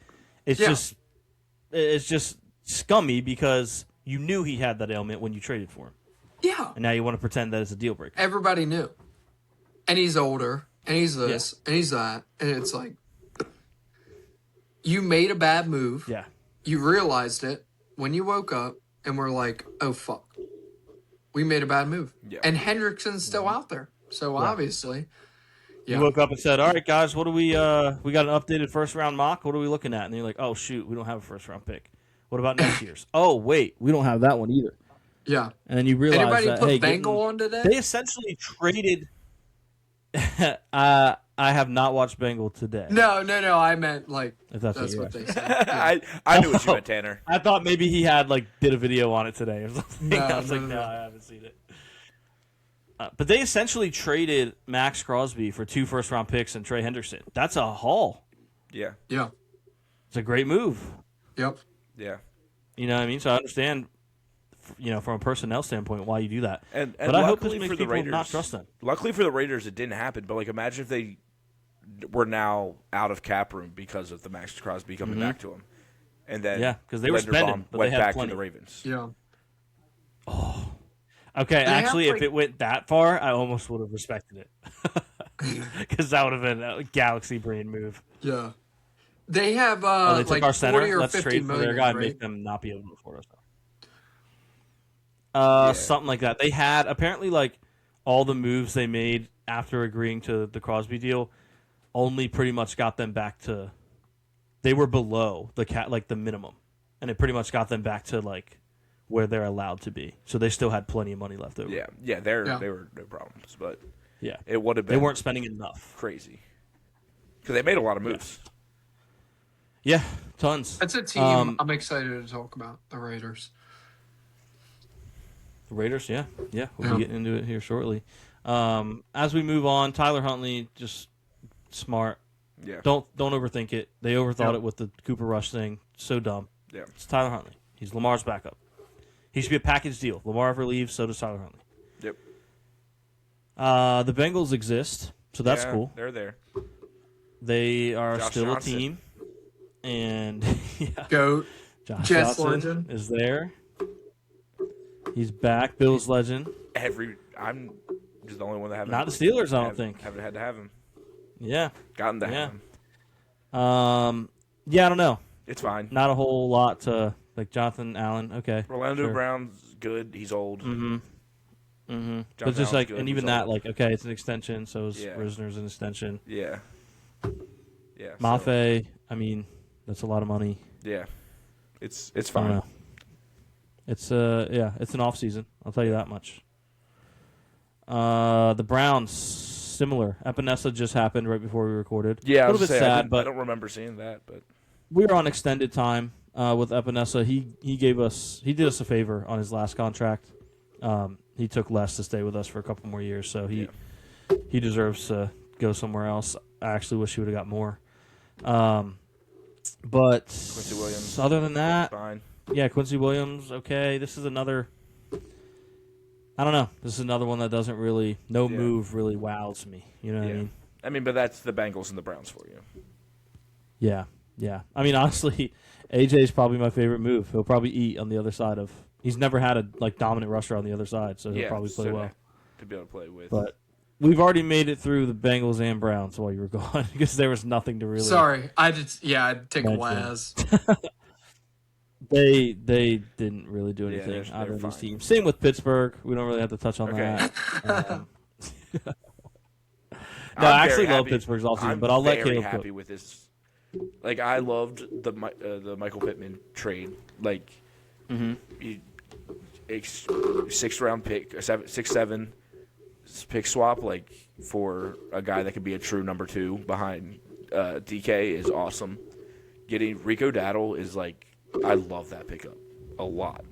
It's just scummy because you knew he had that ailment when you traded for him. Yeah. And now you want to pretend that it's a deal breaker. Everybody knew. And he's older, and he's this, and he's that. And it's like, you made a bad move. Yeah. You realized it when you woke up, and were like, oh, fuck. We made a bad move. Yeah. And Hendrickson's still out there. So obviously. You woke up and said, all right, guys, what do we got an updated first-round mock. What are we looking at? And you're like, oh, shoot, we don't have a first-round pick. What about next year's? Oh, wait, we don't have that one either. Yeah. And then you realize Anybody that, put Bengal on today? They essentially traded I have not watched Bengal today. No. I meant, like, if that's what they said. Yeah. I knew what you meant, Tanner. I thought maybe he had, like, did a video on it today or something. No, I was no, I haven't seen it. But they essentially traded Maxx Crosby for 2 first-round picks and Trey Henderson. That's a haul. Yeah. Yeah. It's a great move. Yep. Yeah. You know what I mean? So I understand, from a personnel standpoint, why you do that. But I hope this makes people Raiders, not trust them. Luckily for the Raiders, it didn't happen. But, like, imagine if they were now out of cap room because of the Maxx Crosby coming back to them. And then because they were spending, but went they had back plenty. to the Ravens. Yeah. Oh. Okay, actually, if it went that far, I almost would have respected it. Because that would have been a galaxy brain move. Yeah. They have they took like our center. 40 or Let's 50 trade for their million, guy and right? make them not be able to afford us. Something like that. They had apparently like all the moves they made after agreeing to the Crosby deal only pretty much got them back to. They were below the minimum, and it pretty much got them back to like where they're allowed to be. So they still had plenty of money left over. Yeah, they were no problems, but it would have been. They weren't spending enough. Crazy because they made a lot of moves. Yeah, tons. That's a team I'm excited to talk about. The Raiders. The Raiders, yeah, we'll be getting into it here shortly. As we move on, Tyler Huntley, just smart. Yeah. Don't overthink it. They overthought it with the Cooper Rush thing. So dumb. Yeah. It's Tyler Huntley. He's Lamar's backup. He should be a package deal. Lamar ever leaves, so does Tyler Huntley. Yep. The Bengals exist, so that's cool. They're there. They are Josh still Johnson. a team. And Goat. Josh Jets Johnson legend. is there. He's back. Bills legend. I'm just the only one that haven't. Not the Steelers, I don't think. Haven't had to have him. Yeah. Gotten to have him. I don't know. It's fine. Not a whole lot to like Jonathan Allen. Okay. Orlando Brown's good. He's old. But just like, and even that, like, okay, it's an extension. So is Risner's an extension. Yeah. Mafe, I mean, that's a lot of money. Yeah. It's I fine. don't know. It's it's an off season. I'll tell you that much. The Browns, similar. Epinesa just happened right before we recorded. Yeah, a little bit sad, but I don't remember seeing that. But we were on extended time with Epinesa. He did us a favor on his last contract. He took less to stay with us for a couple more years, so he deserves to go somewhere else. I actually wish he would have got more. But Quincy Williams, other than that, fine. Yeah, Quincy Williams, okay. This is another. I don't know. This is another one that doesn't really. No move really wows me. You know what I mean? I mean, but that's the Bengals and the Browns for you. Yeah. I mean, honestly, AJ's probably my favorite move. He'll probably eat on the other side of. He's never had a dominant rusher on the other side, so he'll probably play well. To be able to play with. But we've already made it through the Bengals and Browns while you were gone because there was nothing to really. Sorry, I'd take a Laz. They didn't really do anything either of these teams. Same with Pittsburgh. We don't really have to touch on that. No, I actually love Pittsburgh's offseason, but I'll let Caleb go. I'm happy with this. Like, I loved the Michael Pittman trade. Like, 6th-round pick, 6-7 pick swap, like, for a guy that could be a true number 2 behind DK is awesome. Getting Rico Dowdle is like, I love that pickup a lot.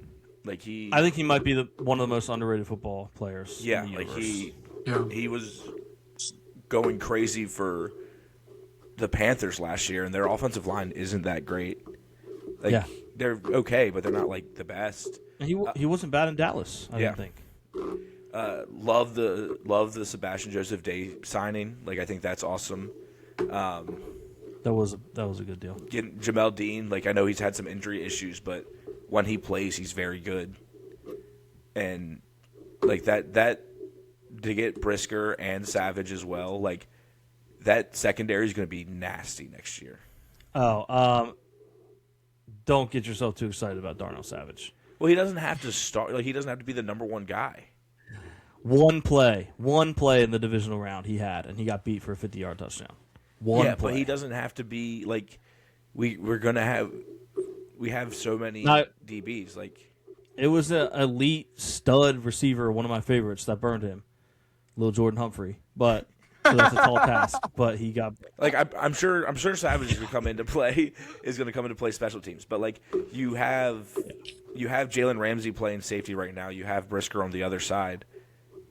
Like I think he might be one of the most underrated football players. Yeah, in the like universe. he was going crazy for the Panthers last year, and their offensive line isn't that great. Like they're okay, but they're not like the best. And he wasn't bad in Dallas. I don't think. Love the Sebastian Joseph Day signing. Like I think that's awesome. That was a good deal. Getting Jamel Dean, like I know he's had some injury issues, but when he plays, he's very good. And like that to get Brisker and Savage as well, like that secondary is going to be nasty next year. Don't get yourself too excited about Darnell Savage. Well, he doesn't have to start. Like he doesn't have to be the number one guy. One play in the divisional round he had, and he got beat for a 50-yard touchdown. One play. But he doesn't have to be like we have so many DBs. Like it was an elite stud receiver, one of my favorites that burned him, Lil Jordan Humphrey. But so that's a tall task. But he got like I'm sure Savage is going to come into play special teams. But like you have Jalen Ramsey playing safety right now. You have Brisker on the other side.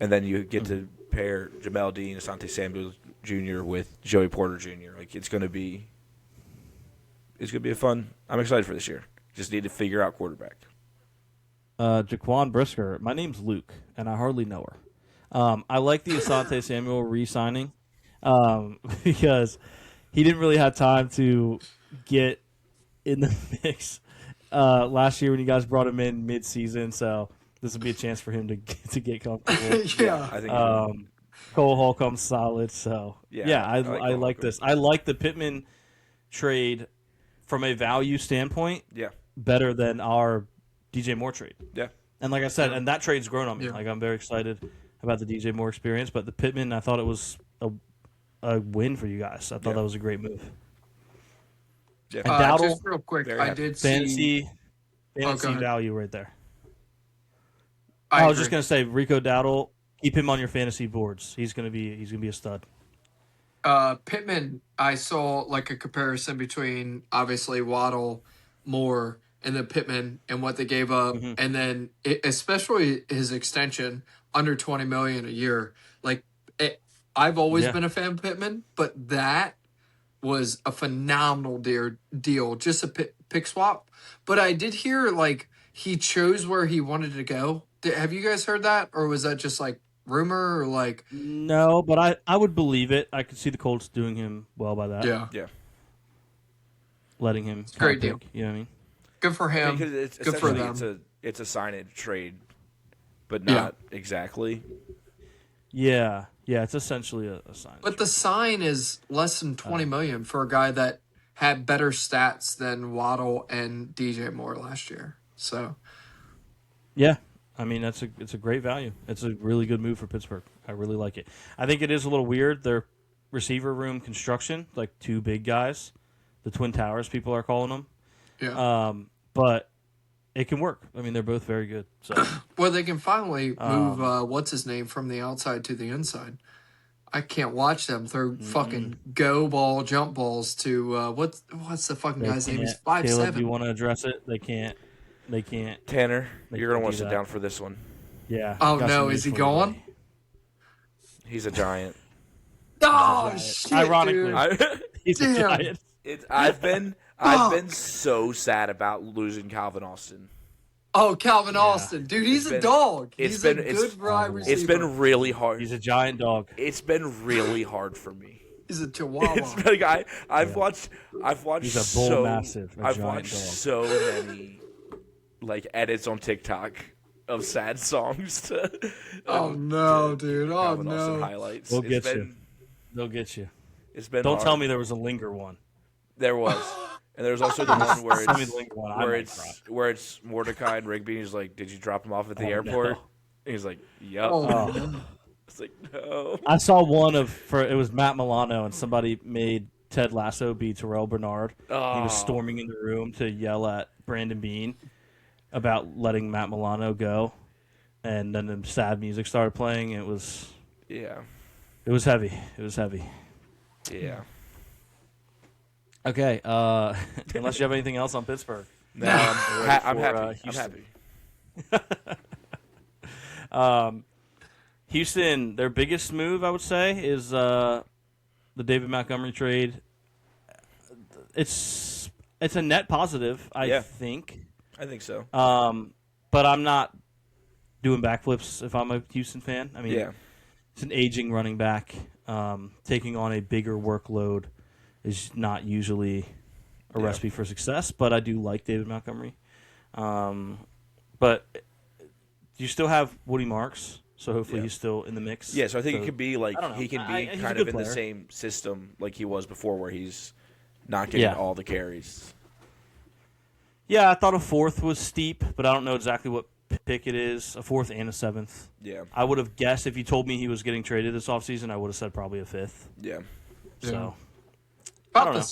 And then you get to pair Jamel Dean, Asante Samuel Jr. with Joey Porter Jr. Like it's gonna be a fun. I'm excited for this year. Just need to figure out quarterback. Jaquan Brisker. My name's Luke, and I hardly know her. I like the Asante Samuel re-signing because he didn't really have time to get in the mix last year when you guys brought him in mid-season. So. This will be a chance for him to get comfortable. Yeah, I think Cole Holcomb's solid. So I like this. I like the Pittman trade from a value standpoint. Yeah, better than our DJ Moore trade. Yeah, and like I said, and that trade's grown on me. Yeah. Like I'm very excited about the DJ Moore experience. But the Pittman, I thought it was a win for you guys. I thought that was a great move. Yeah. And Dowdle, just real quick, I did see fantasy value right there. I was just gonna say Rico Dowdle. Keep him on your fantasy boards. He's gonna be a stud. Pittman, I saw like a comparison between obviously Waddle, Moore, and then Pittman and what they gave up, and then especially his extension under $20 million a year. Like I've always been a fan of Pittman, but that was a phenomenal deal, just a pick swap. But I did hear like he chose where he wanted to go. Have you guys heard that, or was that just like rumor, or like? No, but I would believe it. I could see the Colts doing him well by that. Yeah. Letting him. It's a great deal. You know what I mean? Good for him. Because it's good for them. It's a signage trade, but not exactly. Yeah, it's essentially a sign. But the sign is less than $20 million for a guy that had better stats than Waddle and DJ Moore last year. So. Yeah. I mean, it's a great value. It's a really good move for Pittsburgh. I really like it. I think it is a little weird. Their receiver room construction, like two big guys, the Twin Towers, people are calling them. Yeah. But it can work. I mean, they're both very good. So. Well, they can finally move what's his name from the outside to the inside. I can't watch them throw fucking go ball, jump balls to what's the fucking guy's name? He's 5'7". Caleb, do you want to address it? They can't. Tanner, you're going to want to sit down for this one. Yeah. Oh, no. Is he going? He's a giant. Oh, shit, ironically, dude. he's a giant. I've been so sad about losing Calvin Austin. Oh, Calvin Austin. Dude, he's a dog. He's a good wide receiver. It's been really hard. He's a giant dog. It's been really hard for me. He's a chihuahua. It's been, like, I've watched He's a bull massive. I've watched so many like edits on TikTok of sad songs to oh no, dude. Oh Calvin no. Austin highlights. They'll get you. It's been Don't hard. tell me there was a linger one. There was. And there's also the one where where it's Mordecai and Rigby. He's like, "Did you drop him off at the airport?" No. And he's like, "Yep." Oh. It's like, no. I saw one it was Matt Milano, and somebody made Ted Lasso be Terrell Bernard. Oh. He was storming in the room to yell at Brandon Beane about letting Matt Milano go, and then the sad music started playing. It was heavy. Yeah. Okay. Unless you have anything else on Pittsburgh. No, I'm happy. I'm happy. Houston, their biggest move, I would say, is the David Montgomery trade. It's a net positive, I think. I think so. But I'm not doing backflips if I'm a Houston fan. I mean, it's an aging running back, taking on a bigger workload is not usually a recipe for success. But I do like David Montgomery. But you still have Woody Marks, so hopefully he's still in the mix. Yeah, so I think it could be like he can be kind of in player. the same system like he was before, where he's not getting all the carries. Yeah, I thought a 4th was steep, but I don't know exactly what pick it is. A 4th and a 7th. Yeah, I would have guessed if you told me he was getting traded this offseason, I would have said probably a 5th. Yeah. So I don't know.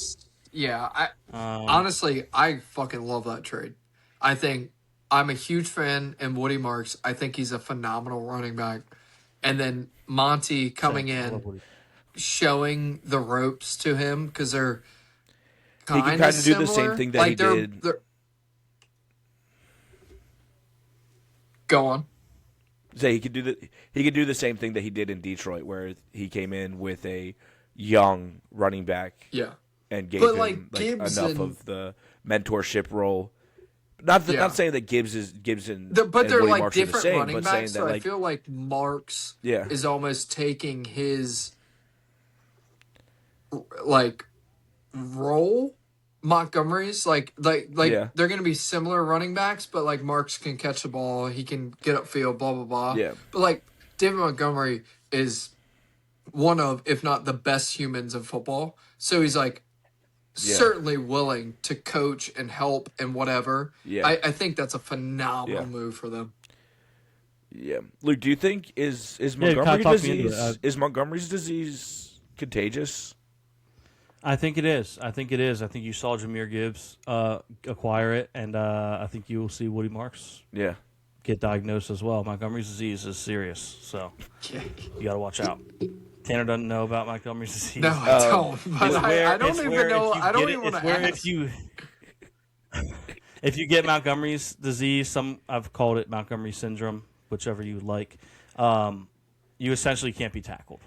Yeah, honestly, I fucking love that trade. I think I'm a huge fan in Woody Marks. I think he's a phenomenal running back. And then Monty coming in, showing the ropes to him because they're he can kind of do the same thing that he did. Go on. So he could do the same thing that he did in Detroit, where he came in with a young running back, and gave him enough of the mentorship role. Not saying that Gibbs and but they're Woody like Marks are the different same, running but backs. saying So that I feel like Marks is almost taking his role. Montgomery's like they're going to be similar running backs, but like Marks can catch the ball, he can get upfield, blah blah blah. Yeah. But like David Montgomery is one of, if not the best humans in football, so he's like certainly willing to coach and help and whatever. Yeah. I think that's a phenomenal move for them. Yeah, Luke, do you think is Montgomery's disease contagious? I think it is. I think you saw Jahmyr Gibbs acquire it, and I think you will see Woody Marks get diagnosed as well. Montgomery's disease is serious, so you got to watch out. Tanner doesn't know about Montgomery's disease. No, I don't. I don't even know. I don't even want to ask. If you get Montgomery's disease, I've called it Montgomery syndrome, whichever you would like, you essentially can't be tackled.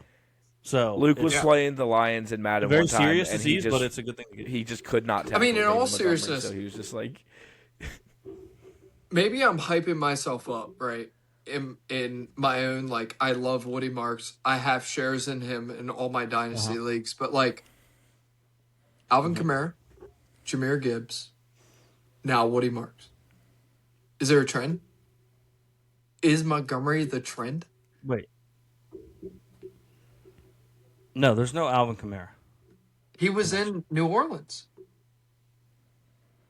So Luke was playing the Lions in Madden very one time, serious and disease, but it's a good thing to get. He just could not tackle. I mean, in all Montgomery, seriousness, so he was just like, maybe I'm hyping myself up, right? In my own, like, I love Woody Marks. I have shares in him in all my dynasty leagues, but like Alvin Kamara, Jahmyr Gibbs, now Woody Marks. Is there a trend? Is Montgomery the trend? Wait. No, there's no Alvin Kamara. He was in New Orleans.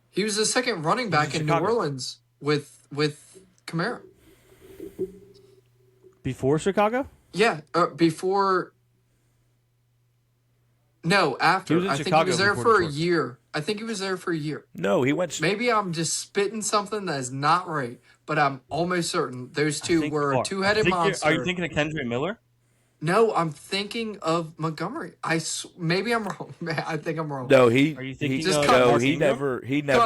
He was the second running back in New Orleans with Kamara. Before Chicago? Yeah, before. No, after. I think he was there for a year. I think he was there for a year. No, he went. Maybe I'm just spitting something that is not right, but I'm almost certain those two were a two-headed monster. Are you thinking of Kendre Miller? No, I'm thinking of Montgomery. Maybe I'm wrong. I think I'm wrong. No, Are you thinking he never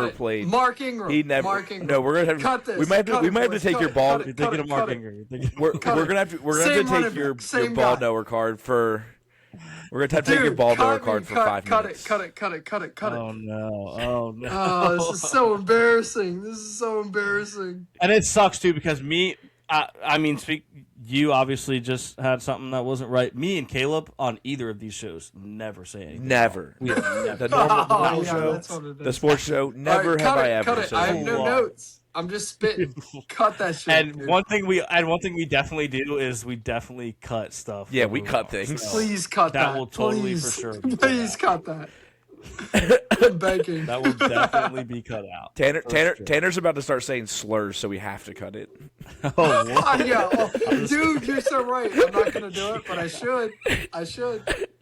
played. Mark Ingram. He never. Mark Ingram. No, we're gonna have. Cut this. We might have to take your ball. You're thinking of Mark Ingram. We're gonna have to take your ball knower card for. We're gonna have to take your ball knower card for 5 minutes. Cut it. Oh no! Oh, this is so embarrassing. And it sucks too because you obviously just had something that wasn't right. Me and Caleb on either of these shows never say anything. Never. The normal show, the sports show. Never have I ever said. I have no notes. I'm just spitting. Cut that shit. And dude. one thing we definitely do is we definitely cut stuff. Yeah, we cut things. So please cut that. That will totally for sure. Please cut that. I'm begging. That will definitely be cut out. Tanner's about to start saying slurs, so we have to cut it. Dude, you're so right. I'm not gonna do it, but I should.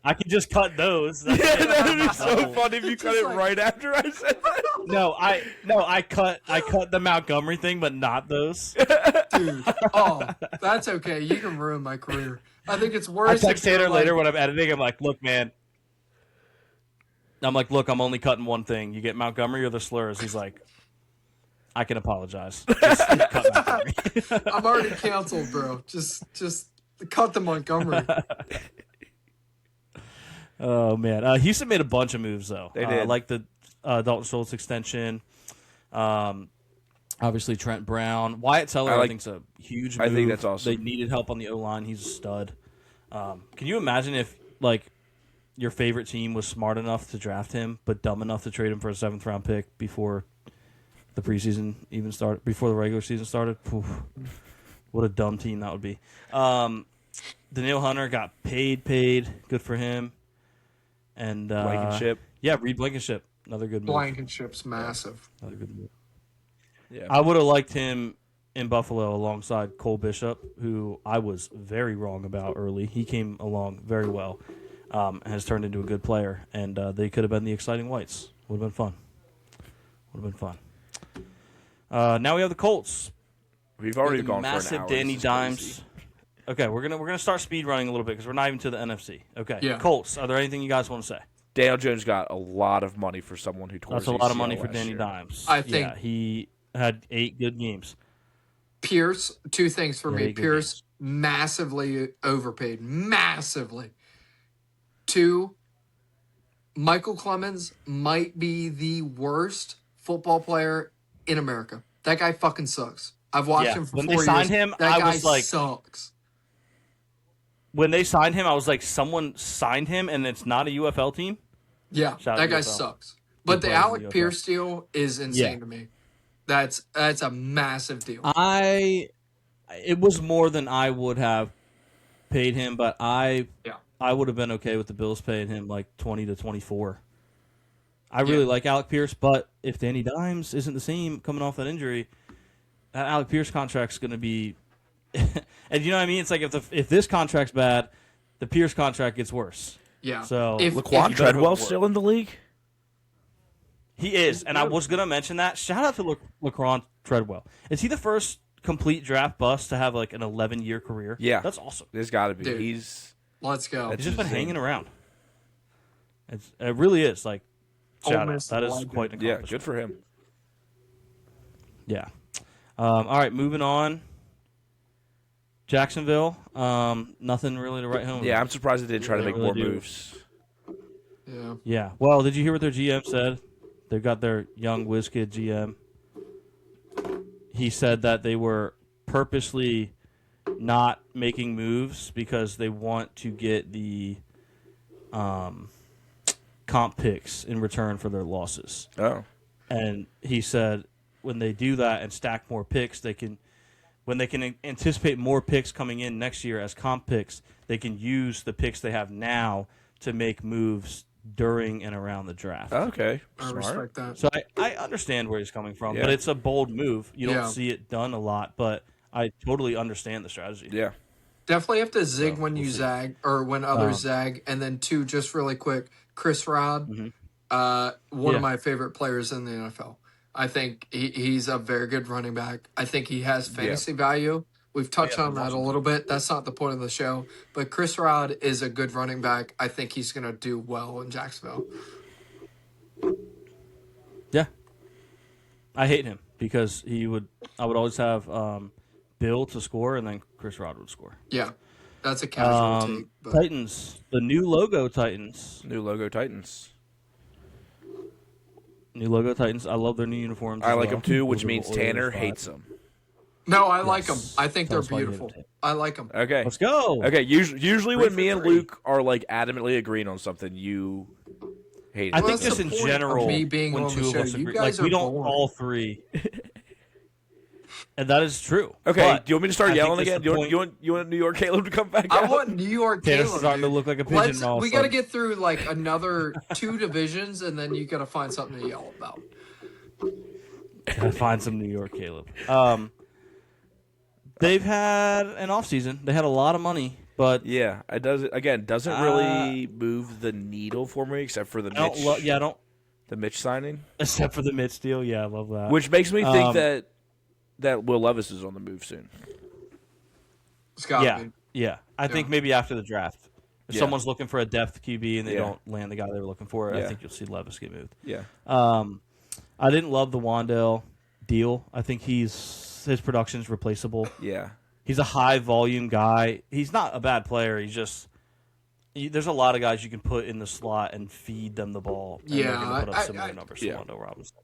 I could just cut those. That would be so funny if you cut it right after I said that. No, I cut the Montgomery thing, but not those. Dude, that's okay. You can ruin my career. I think it's worse. I text Tanner later when I'm editing. I'm like, look, man. I'm only cutting one thing. You get Montgomery or the slurs. He's like, I can apologize. Just cut Montgomery. I'm already canceled, bro. Just cut the Montgomery. Oh man, Houston made a bunch of moves though. They did. Like the Dalton Schultz extension. Obviously Trent Brown, Wyatt Teller. I think's a huge move. I think that's awesome. They needed help on the O line. He's a stud. Can you imagine if your favorite team was smart enough to draft him, but dumb enough to trade him for a 7th-round pick before the preseason even started, before the regular season started. Oof, what a dumb team that would be. Daniil Hunter got paid. Good for him. And Blankenship. Yeah, Reed Blankenship. Another good move. Blankenship's massive. Another good move. Yeah. I would have liked him in Buffalo alongside Cole Bishop, who I was very wrong about early. He came along very well, and has turned into a good player, and they could have been the exciting Whites. Would have been fun. Now we have the Colts. We've already gone massive for an hour. Danny Dimes. Okay, we're gonna start speed running a little bit because we're not even to the NFC. Okay, yeah. Colts. Are there anything you guys want to say? Daniel Jones got a lot of money for someone who tore That's a lot of money for Danny Dimes. I think he had 8 good games. Pierce, 2 things for me. Pierce, massively overpaid. Massively. 2, Michael Clemens might be the worst football player in America. That guy fucking sucks. I've watched him for 4 years. When they signed him, that guy was like, sucks. When they signed him, I was like, someone signed him and it's not a UFL team? Yeah, that guy sucks. But the Alec Pierce deal is insane to me. That's a massive deal. It was more than I would have paid him, but I would have been okay with the Bills paying him like 20 to 24. I really like Alec Pierce, but if Danny Dimes isn't the same coming off that injury, that Alec Pierce contract's going to be and you know what I mean? It's like if this contract's bad, the Pierce contract gets worse. Yeah. So Laquan Treadwell's still in the league? He is, and I was going to mention that. Shout out to Laquan Treadwell. Is he the first complete draft bust to have like an 11-year career? Yeah. That's awesome. There's got to be. Dude, let's go. He's just been hanging around. It really is. Like, shout out. That is quite an accomplishment. Yeah, good for him. Yeah. All right, moving on. Jacksonville, nothing really to write home. Yeah, I'm surprised they didn't try to make more moves. Yeah. Yeah. Well, did you hear what their GM said? They've got their young whiz kid GM. He said that they were purposely not making moves because they want to get the comp picks in return for their losses. Oh. And he said when they do that and stack more picks, when they can anticipate more picks coming in next year as comp picks, they can use the picks they have now to make moves during and around the draft. Okay. I respect that. So I understand where he's coming from, but it's a bold move. You don't see it done a lot, but I totally understand the strategy. Yeah. Definitely have to zig when you zag, or when others zag. And then 2, just really quick, Chris Rod, one of my favorite players in the NFL. I think he's a very good running back. I think he has fantasy value. We've touched on that a little bit. That's not the point of the show. But Chris Rod is a good running back. I think he's going to do well in Jacksonville. Yeah. I hate him because I would always have Bill to score and then Chris Rod would score. Yeah. That's a casual take. But... Titans. The new logo Titans. New logo Titans. I love their new uniforms. I like them too, which means Tanner hates them. No, I like them. I think they're beautiful. I like them. Okay. Let's go. Okay, usually when me and Luke are like adamantly agreeing on something, you hate it. I think just in general, me being when on two the of show, us you agree, guys like we are don't boring. all three. And that is true. Okay, But do you want me to start I yelling think again? that's You want New York Caleb to come back I out? want New York Tanner's Caleb. starting to look like a pigeon. all of We a got to sudden. get through like another 2 divisions, and then you got to find something to yell about. Gotta find some New York Caleb. They've had an offseason. They had a lot of money, but Yeah, it doesn't really move the needle for me except for the Mitch. The Mitch signing, except for the Mitch deal. Yeah, I love that. which makes me think that Will Levis is on the move soon. It's got to be. Yeah. I think maybe after the draft. If Yeah. someone's looking for a depth QB and they don't land the guy they were looking for, I Yeah. think you'll see Levis get moved. Yeah. I didn't love the Wandale deal. I think his production's replaceable. Yeah. He's a high volume guy. He's not a bad player. He's just there's a lot of guys you can put in the slot and feed them the ball. And they're going to put up similar numbers to Wandale Robinson.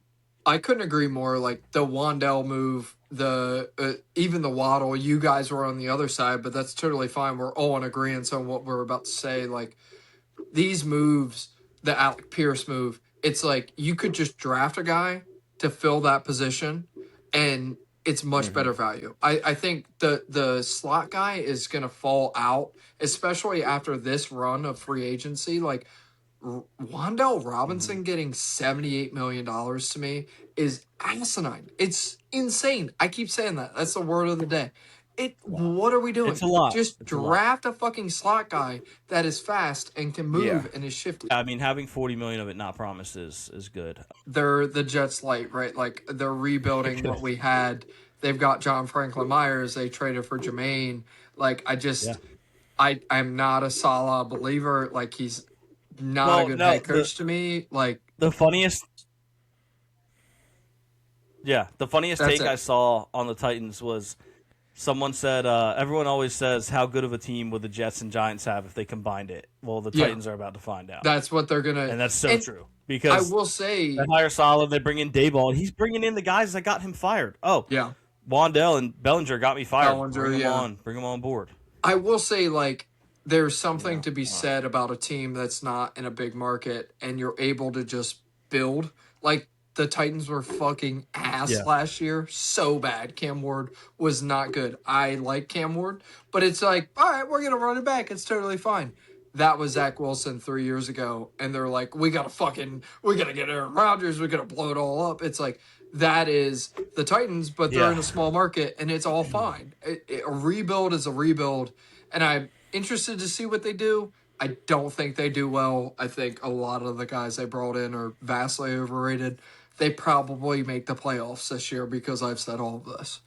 I couldn't agree more. Like the Wandale move, even the Waddle. You guys were on the other side, but that's totally fine. We're all in agreement on what we're about to say. Like these moves, the Alec Pierce move, it's like you could just draft a guy to fill that position, and it's much better value. I think the slot guy is going to fall out, especially after this run of free agency. Like Wan'Dale Robinson getting $78 million to me is asinine. It's insane. I keep saying that. That's the word of the day. What are we doing? It's a lot. Just draft a fucking slot guy that is fast and can move and is shifty. I mean, having $40 million of it not promised is good. They're the Jets light, right? Like they're rebuilding what we had. They've got John Franklin Myers. They traded for Jermaine. Like I'm not a Salah believer. Like he's not a good head coach to me. Like the funniest take I saw on the Titans was someone said, everyone always says how good of a team would the Jets and Giants have if they combined it. Well, the Titans are about to find out. That's what they're going to. And that's so true. Because I will say. They hire Salah, they bring in Dayball. He's bringing in the guys that got him fired. Oh, yeah. Wandell and Bellinger got me fired. Bring them on board. I will say, like, there's something to be said about a team that's not in a big market and you're able to just build. Like, the Titans were fucking ass last year. So bad. Cam Ward was not good. I like Cam Ward, but it's like, all right, we're going to run it back. It's totally fine. That was Zach Wilson 3 years ago. And they're like, we got to get Aaron Rodgers. We got to blow it all up. It's like, that is the Titans, but they're in a small market and it's all fine. A rebuild is a rebuild. And I'm interested to see what they do. I don't think they do well. I think a lot of the guys they brought in are vastly overrated. They probably make the playoffs this year because I've said all of this.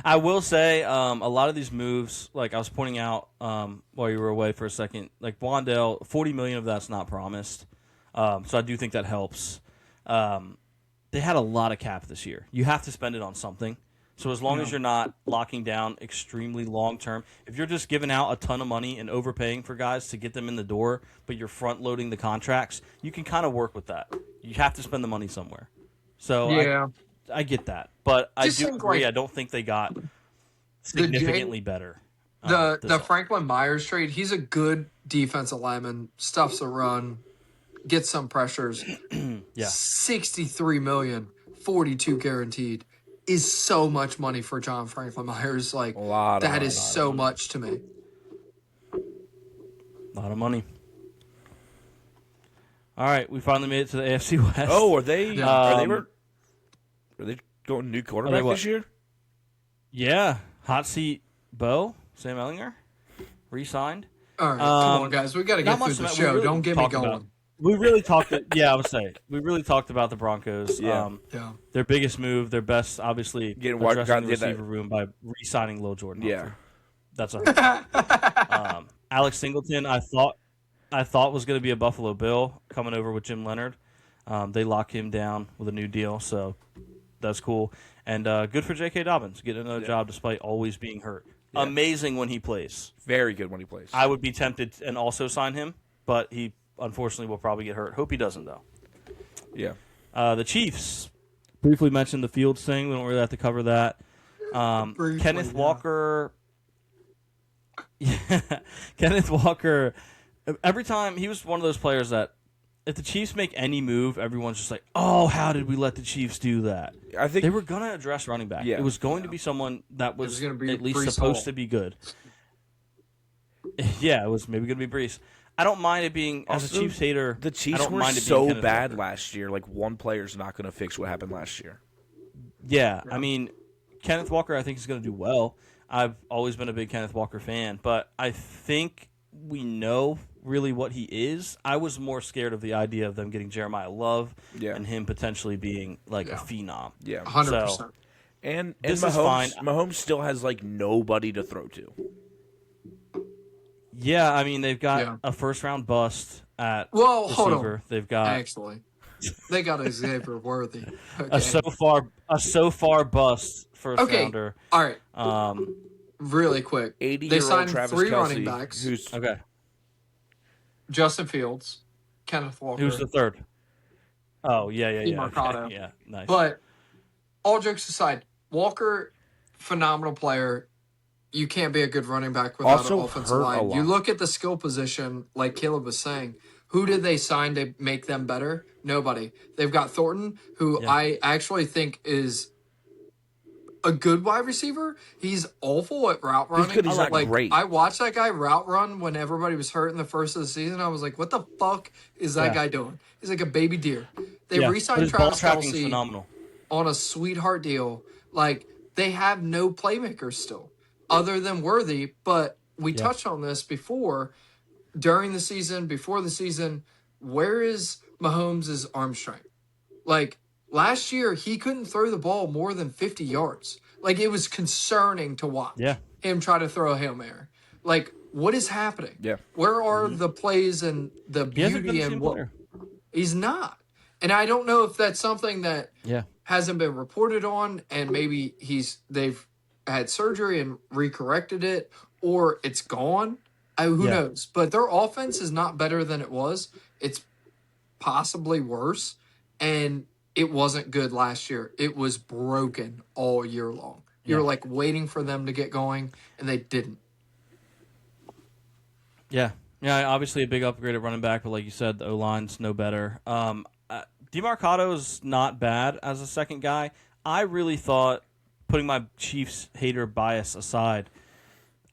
I will say a lot of these moves, like I was pointing out while you were away for a second, like Wandell, $40 million of that's not promised. So I do think that helps. They had a lot of cap this year. You have to spend it on something. So as long as you're not locking down extremely long term, if you're just giving out a ton of money and overpaying for guys to get them in the door, but you're front loading the contracts, you can kind of work with that. You have to spend the money somewhere. So I get that, but I do agree. I don't think they got significantly better. The Franklin Myers trade, he's a good defensive lineman, stuffs a run, gets some pressures. $63 million, 42 guaranteed. Is so much money for John Franklin Myers. Like, that is so much to me. A lot of money. All right, we finally made it to the AFC West. Oh, are they? Are they going new quarterback this year? Yeah, hot seat. Bo Sam Ellinger re-signed. All right, come on, guys, we got to get through the show. Really don't get me going. We really talked. I would say we really talked about the Broncos. Their biggest move, their best, obviously, addressing the receiver room by re-signing Lil Jordan. Yeah, that's Alex Singleton. I thought was going to be a Buffalo Bill coming over with Jim Leonard. They lock him down with a new deal, so that's cool. And good for J.K. Dobbins getting another job despite always being hurt. Yeah. Amazing when he plays. Very good when he plays. I would be tempted and also sign him, but he unfortunately will probably get hurt. Hope he doesn't, though. Yeah. The Chiefs. Briefly mentioned the Fields thing. We don't really have to cover that. Kenneth Walker. Kenneth Walker. Every time, he was one of those players that if the Chiefs make any move, everyone's just like, oh, how did we let the Chiefs do that? I think they were going to address running back. Yeah. It was going to be someone that was at least supposed to be good. Yeah, it was maybe going to be Brees. I don't mind it being, as a Chiefs hater, the Chiefs were so bad last year. Like, one player's not going to fix what happened last year. Yeah, I mean, Kenneth Walker, I think, is going to do well. I've always been a big Kenneth Walker fan, but I think we know really what he is. I was more scared of the idea of them getting Jeremiah Love and him potentially being like a phenom. Yeah, 100%. So, and Mahomes still has like nobody to throw to. Yeah, I mean they've got a first-round bust at hold receiver. on. They've got actually they got Xavier Worthy. Okay. a so far bust first rounder. All right. Really quick. 80-year-old signed Travis 3 Kelce, running backs. Who's Justin Fields, Kenneth Walker. Who's the third? Oh yeah. Mercado. Okay. Yeah, nice. But all jokes aside, Walker, phenomenal player. you can't be a good running back without Also an offensive hurt a line. lot. You look at the skill position, like Caleb was saying. Who did they sign to make them better? Nobody. They've got Thornton, who I actually think is a good wide receiver. He's awful at route running. He's good. He's not great. I watched that guy route run when everybody was hurt in the first of the season. I was like, what the fuck is that guy doing? He's like a baby deer. They re-signed Travis Kelce phenomenal. on a sweetheart deal. Like, they have no playmakers still other than Worthy. But we touched on this before. During the season, before the season, where is Mahomes' arm strength? Like, last year, he couldn't throw the ball more than 50 yards. Like, it was concerning to watch him try to throw a Hail Mary. Like, what is happening? Yeah. Where are the plays and the beauty and what? He's not. And I don't know if that's something that hasn't been reported on, and maybe they've had surgery and recorrected it, or it's gone. Who knows? But their offense is not better than it was. It's possibly worse. And it wasn't good last year. It was broken all year long. You're like waiting for them to get going, and they didn't. Yeah. Yeah, obviously a big upgrade at running back, but like you said, the O-line's no better. DeMarcado's not bad as a second guy. I really thought, putting my Chiefs hater bias aside,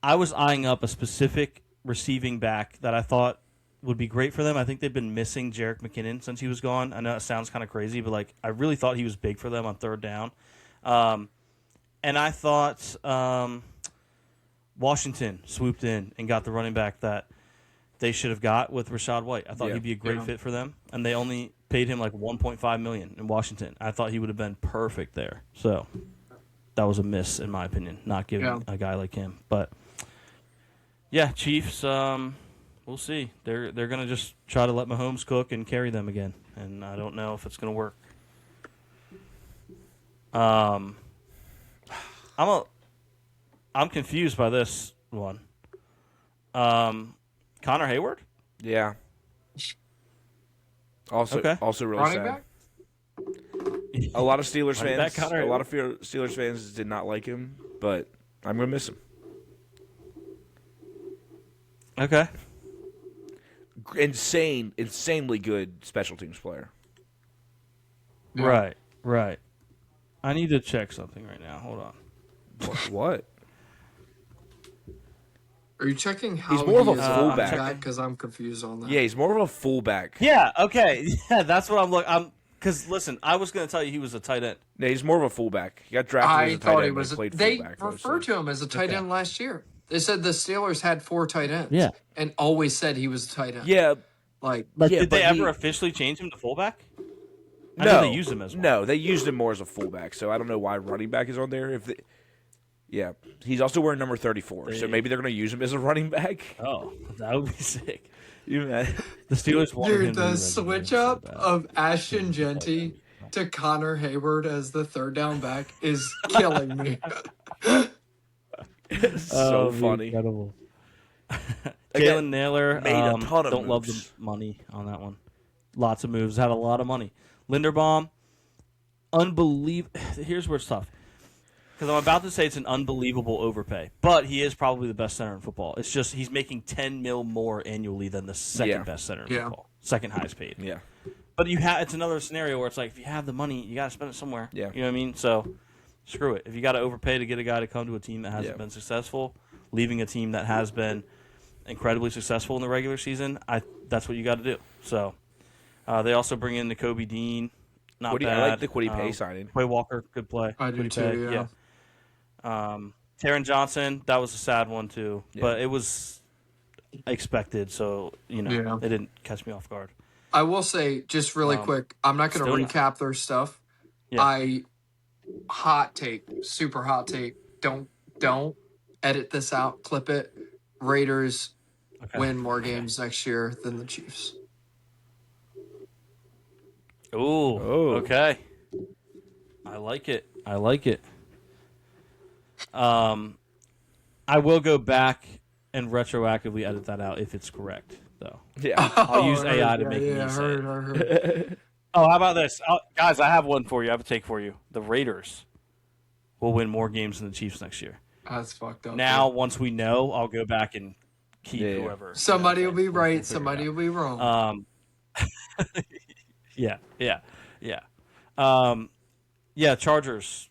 I was eyeing up a specific receiving back that I thought would be great for them. I think they've been missing Jerick McKinnon since he was gone. I know it sounds kind of crazy, but like I really thought he was big for them on third down. And I thought Washington swooped in and got the running back that they should have got with Rachaad White. I thought he'd be a great fit for them, and they only paid him like $1.5 million in Washington. I thought he would have been perfect there. So that was a miss, in my opinion, not giving a guy like him. But yeah, Chiefs. We'll see. They're gonna just try to let Mahomes cook and carry them again, and I don't know if it's gonna work. I'm confused by this one. Connor Hayward? Yeah. Also really running sad. Back? A lot of Steelers fans did not like him, but I'm gonna miss him. Okay. Insanely good special teams player. Yeah. Right. I need to check something right now. Hold on. What? Are you checking how he's more of a fullback? Because I'm confused on that. Yeah, he's more of a fullback. Yeah. Okay. Yeah, that's what I'm looking. Because listen, I was going to tell you he was a tight end. No, he's more of a fullback. He got drafted as a tight end. They referred to him as a tight end last year. They said the Steelers had 4 tight ends. Yeah. And always said he was a tight end. Yeah. Did they ever officially change him to fullback? I know they used him as one. No, they used him more as a fullback, so I don't know why running back is on there. He's also wearing number 34, so maybe they're going to use him as a running back. Oh, that would be sick. The Steelers wanted him the switch up of Ashton Genty to Connor Hayward as the third down back is killing me. It's so funny. Incredible. Jalen Naylor made a ton of don't moves. Love the money on that one. Lots of moves. Had a lot of money. Linderbaum, unbelievable. Here's where it's tough. Because I'm about to say it's an unbelievable overpay. But he is probably the best center in football. It's just he's making $10 million more annually than the second best center in football. Second highest paid. Yeah. But it's another scenario where it's like, if you have the money, you got to spend it somewhere. Yeah. You know what I mean? So screw it. If you got to overpay to get a guy to come to a team that hasn't been successful, leaving a team that has been incredibly successful in the regular season, that's what you got to do. So they also bring in Nakobe Dean. Not bad. I like the Kwity Paye signing. Quay Walker, good play. I do too, yeah. Taron Johnson, that was a sad one too, but it was expected, so it didn't catch me off guard. I will say, just really quick, I'm not going to recap their stuff. Yeah. Super hot take. Don't edit this out, clip it. Raiders win more games next year than the Chiefs. Oh, okay. I like it. I will go back and retroactively edit that out if it's correct, though. Yeah. I'll use AI to make me say it. Heard. Oh, how about this? Guys, I have one for you. I have a take for you. The Raiders will win more games than the Chiefs next year. That's fucked up. Now, once we know, I'll go back and keep whoever. Somebody will be right. Somebody will be wrong. Yeah. Chargers.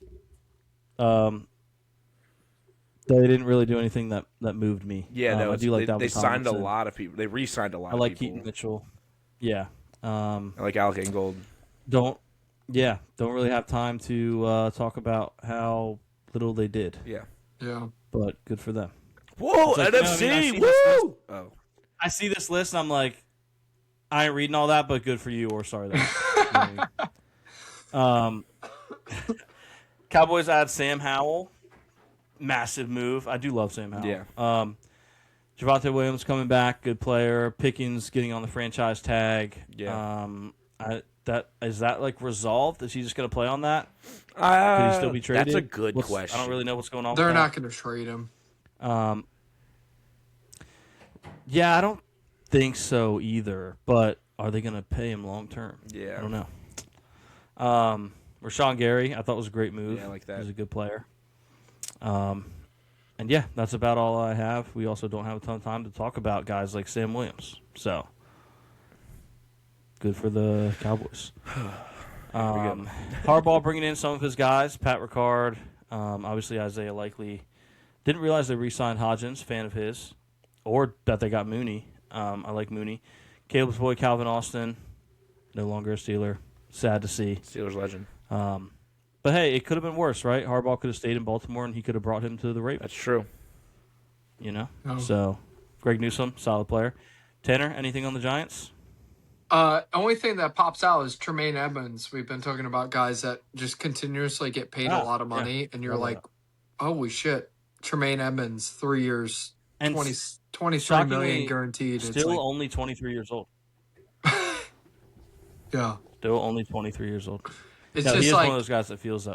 They didn't really do anything that moved me. Yeah, I do like they signed a lot of people. They re-signed a lot of people. I like Keaton Mitchell. Yeah. I like Alec Ingold. Don't really have time to talk about how little they did. Yeah. But good for them. Whoa, like, NFC! Woo! Oh. I see this list and I'm like, I ain't reading all that, but good for you, or sorry. That Cowboys add Sam Howell. Massive move. I do love Sam Howell. Yeah. Javonte Williams coming back, good player. Pickens getting on the franchise tag. Yeah. Is that like resolved? Is he just going to play on that? Could he still be traded? That's a good question. I don't really know what's going on. They're not going to trade him. Yeah, I don't think so either. But are they going to pay him long term? Yeah. I don't know. Rashawn Gary, I thought was a great move. Yeah, I like that. He's a good player. And yeah, that's about all I have. We also don't have a ton of time to talk about guys like Sam Williams. So, good for the Cowboys. Harbaugh bringing in some of his guys. Pat Ricard, obviously Isaiah Likely. Didn't realize they re-signed Hodgins, fan of his, or that they got Mooney. I like Mooney. Caleb's boy Calvin Austin, no longer a Steeler. Sad to see. Steelers legend. But hey, it could have been worse, right? Harbaugh could have stayed in Baltimore, and he could have brought him to the Ravens. That's true. You know? Oh. So, Greg Newsome, solid player. Tanner, anything on the Giants? Only thing that pops out is Tremaine Edmonds. We've been talking about guys that just continuously get paid a lot of money, and you're like, holy shit. Tremaine Edmonds, 3 years, and 23 million guaranteed. Still only 23 years old. Yeah. Still only 23 years old. It's just he is like, one of those guys that feels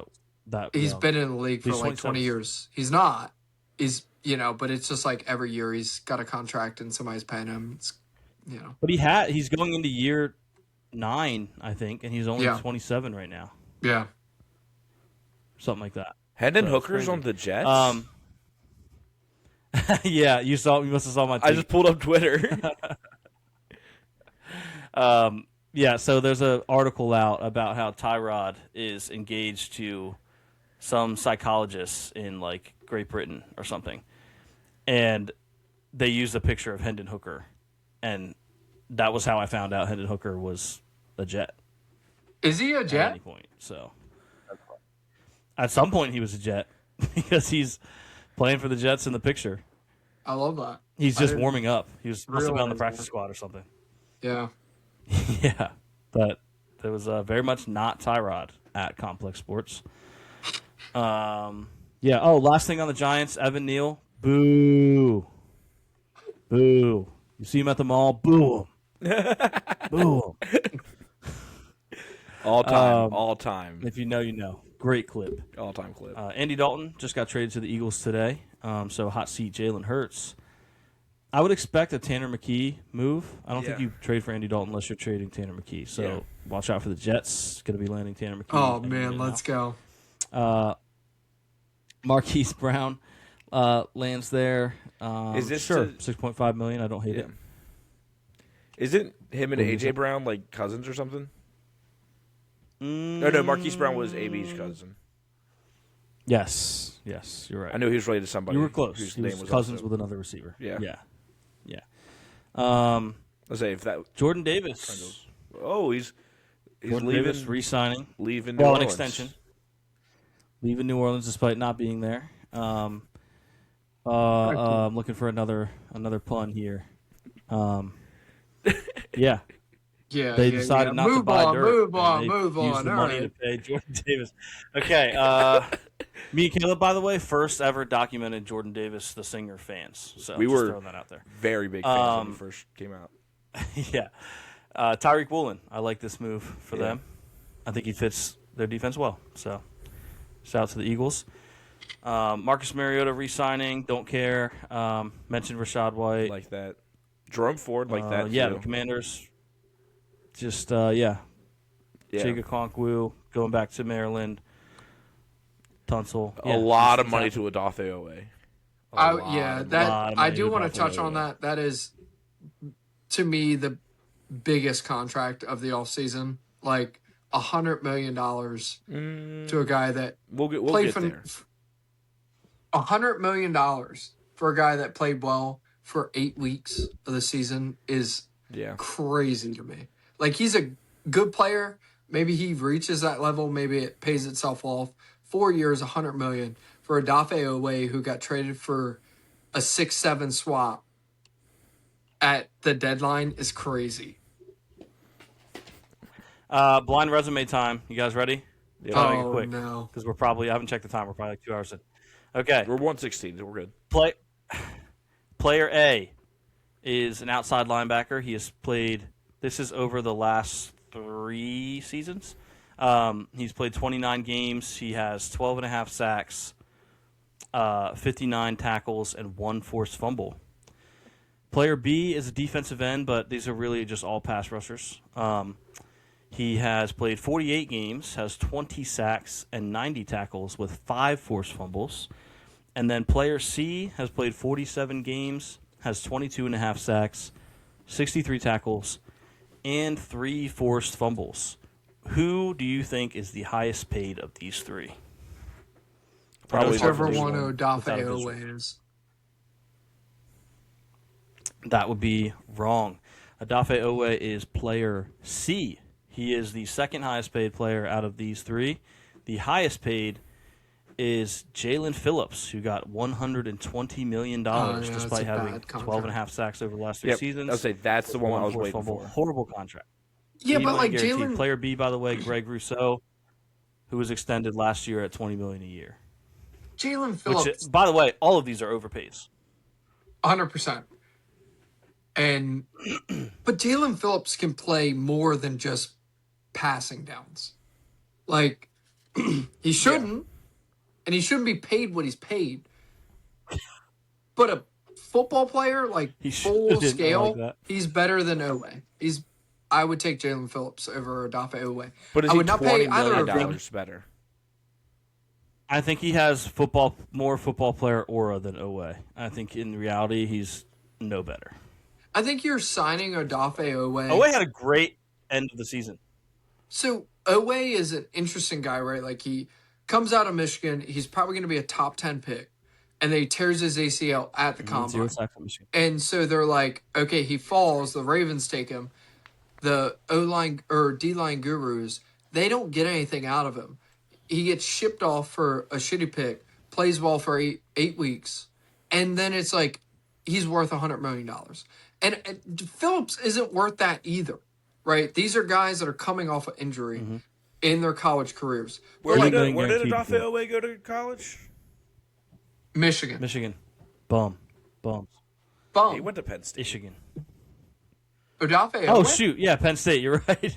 that he's been in the league for like 20 years. He's not. He's but it's just like every year he's got a contract and somebody's paying him. It's, But he's going into year 9, I think, and he's only 27 right now. Yeah. Something like that. Hendon Hooker's on the Jets. Yeah, you must have saw my tweet. I just pulled up Twitter. Yeah, so there's an article out about how Tyrod is engaged to some psychologists in like Great Britain or something, and they used a picture of Hendon Hooker, and that was how I found out Hendon Hooker was a Jet. Is he a Jet? At any point, so at some point he was a Jet because he's playing for the Jets in the picture. I love that. He's just warming up. He must have been on the practice squad or something. Yeah. Yeah, but there was very much not Tyrod at Complex Sports. Yeah. Oh, last thing on the Giants, Evan Neal. Boo. Boo. You see him at the mall? Boo him. Boo him. All time. If you know, you know. Great clip. All-time clip. Andy Dalton just got traded to the Eagles today. So hot seat Jalen Hurts. I would expect a Tanner McKee move. I don't think you trade for Andy Dalton unless you're trading Tanner McKee. So watch out for the Jets. Going to be landing Tanner McKee. Oh, man, let's go. Marquise Brown lands there. Is this $6.5 million? I don't hate it. Isn't him and A.J. Brown like cousins or something? No, Marquise Brown was AB's cousin. Yes, you're right. I knew he was related to somebody. You were close. Whose he name was was cousins also... with another receiver. Yeah. Let's say if that Jordan Davis. Oh, he's Jordan leaving. Davis re-signing. Leaving New Orleans. An extension. Leaving New Orleans despite not being there. I'm looking for another pun here. Yeah. Yeah, they decided not to buy dirt. Move on. Used the money to pay Jordan Davis. Okay. Me and Caleb, by the way, first ever documented Jordan Davis, the singer, fans. So we were throwing that out there. Very big fans when he first came out. Yeah. Tyreek Woolen. I like this move for them. I think he fits their defense well. So shout out to the Eagles. Marcus Mariota re-signing. Don't care. Mentioned Rashad White. Like that. Jerome Ford like that. Yeah, too. the Commanders. Just, Chig Okonkwo going back to Maryland. Tunsil. A lot of money to Odafe Owe. I do want to touch on that. That is, to me, the biggest contract of the offseason. Like $100 million to a guy that we'll played get for there. $100 million for a guy that played well for 8 weeks of the season is crazy to me. Like, he's a good player. Maybe he reaches that level. Maybe it pays itself off. 4 years, $100 million for Odafe Owe, who got traded for a 6-7 swap at the deadline, is crazy. Blind resume time. You guys ready? Yeah. Make it quick, no. Because I haven't checked the time. We're probably like 2 hours in. Okay. We're 116, so we're good. Player A is an outside linebacker. He has played, this is over the last 3 seasons. He's played 29 games. He has 12.5 sacks, 59 tackles, and 1 forced fumble. Player B is a defensive end, but these are really just all pass rushers. He has played 48 games, has 20 sacks, and 90 tackles with 5 forced fumbles. And then player C has played 47 games, has 22.5 sacks, 63 tackles, and 3 forced fumbles. Who do you think is the highest paid of these 3? Probably whichever one Odafe Owe is. That would be wrong. Odafe Owe is player C. He is the second highest paid player out of these 3. The highest paid is Jalen Phillips, who got $120 million despite having 12.5 sacks over the last 3 seasons. I'll say that's the one I was waiting for. Horrible contract. Yeah, but like Jalen. Player B, by the way, Greg Rousseau, who was extended last year at $20 million a year. Jalen Phillips. Which, by the way, all of these are overpays. 100%. But Jalen Phillips can play more than just passing downs. Like, he shouldn't, and he shouldn't be paid what he's paid. But a football player, like full scale, he's better than Owe. I would take Jalen Phillips over Odafe Owe. But is I would not pay $20 either million of them. better? I think he has more football player aura than Owe. I think in reality he's no better. I think you're signing Odafe Owe. Owe had a great end of the season. So Owe is an interesting guy, right? Like, he comes out of Michigan. He's probably going to be a top 10 pick. And then he tears his ACL at the combine. And so they're like, okay, he falls. The Ravens take him. The O-line or D-line gurus, they don't get anything out of him. He gets shipped off for a shitty pick, plays well for eight weeks, and then it's like he's worth $100 million. And Phillips isn't worth that either, right? These are guys that are coming off of injury in their college careers. Where did Odafe Owe go to college? Michigan. Bums. He went to Penn State. Michigan. Odafe Owe? Oh, shoot. Yeah, Penn State. You're right.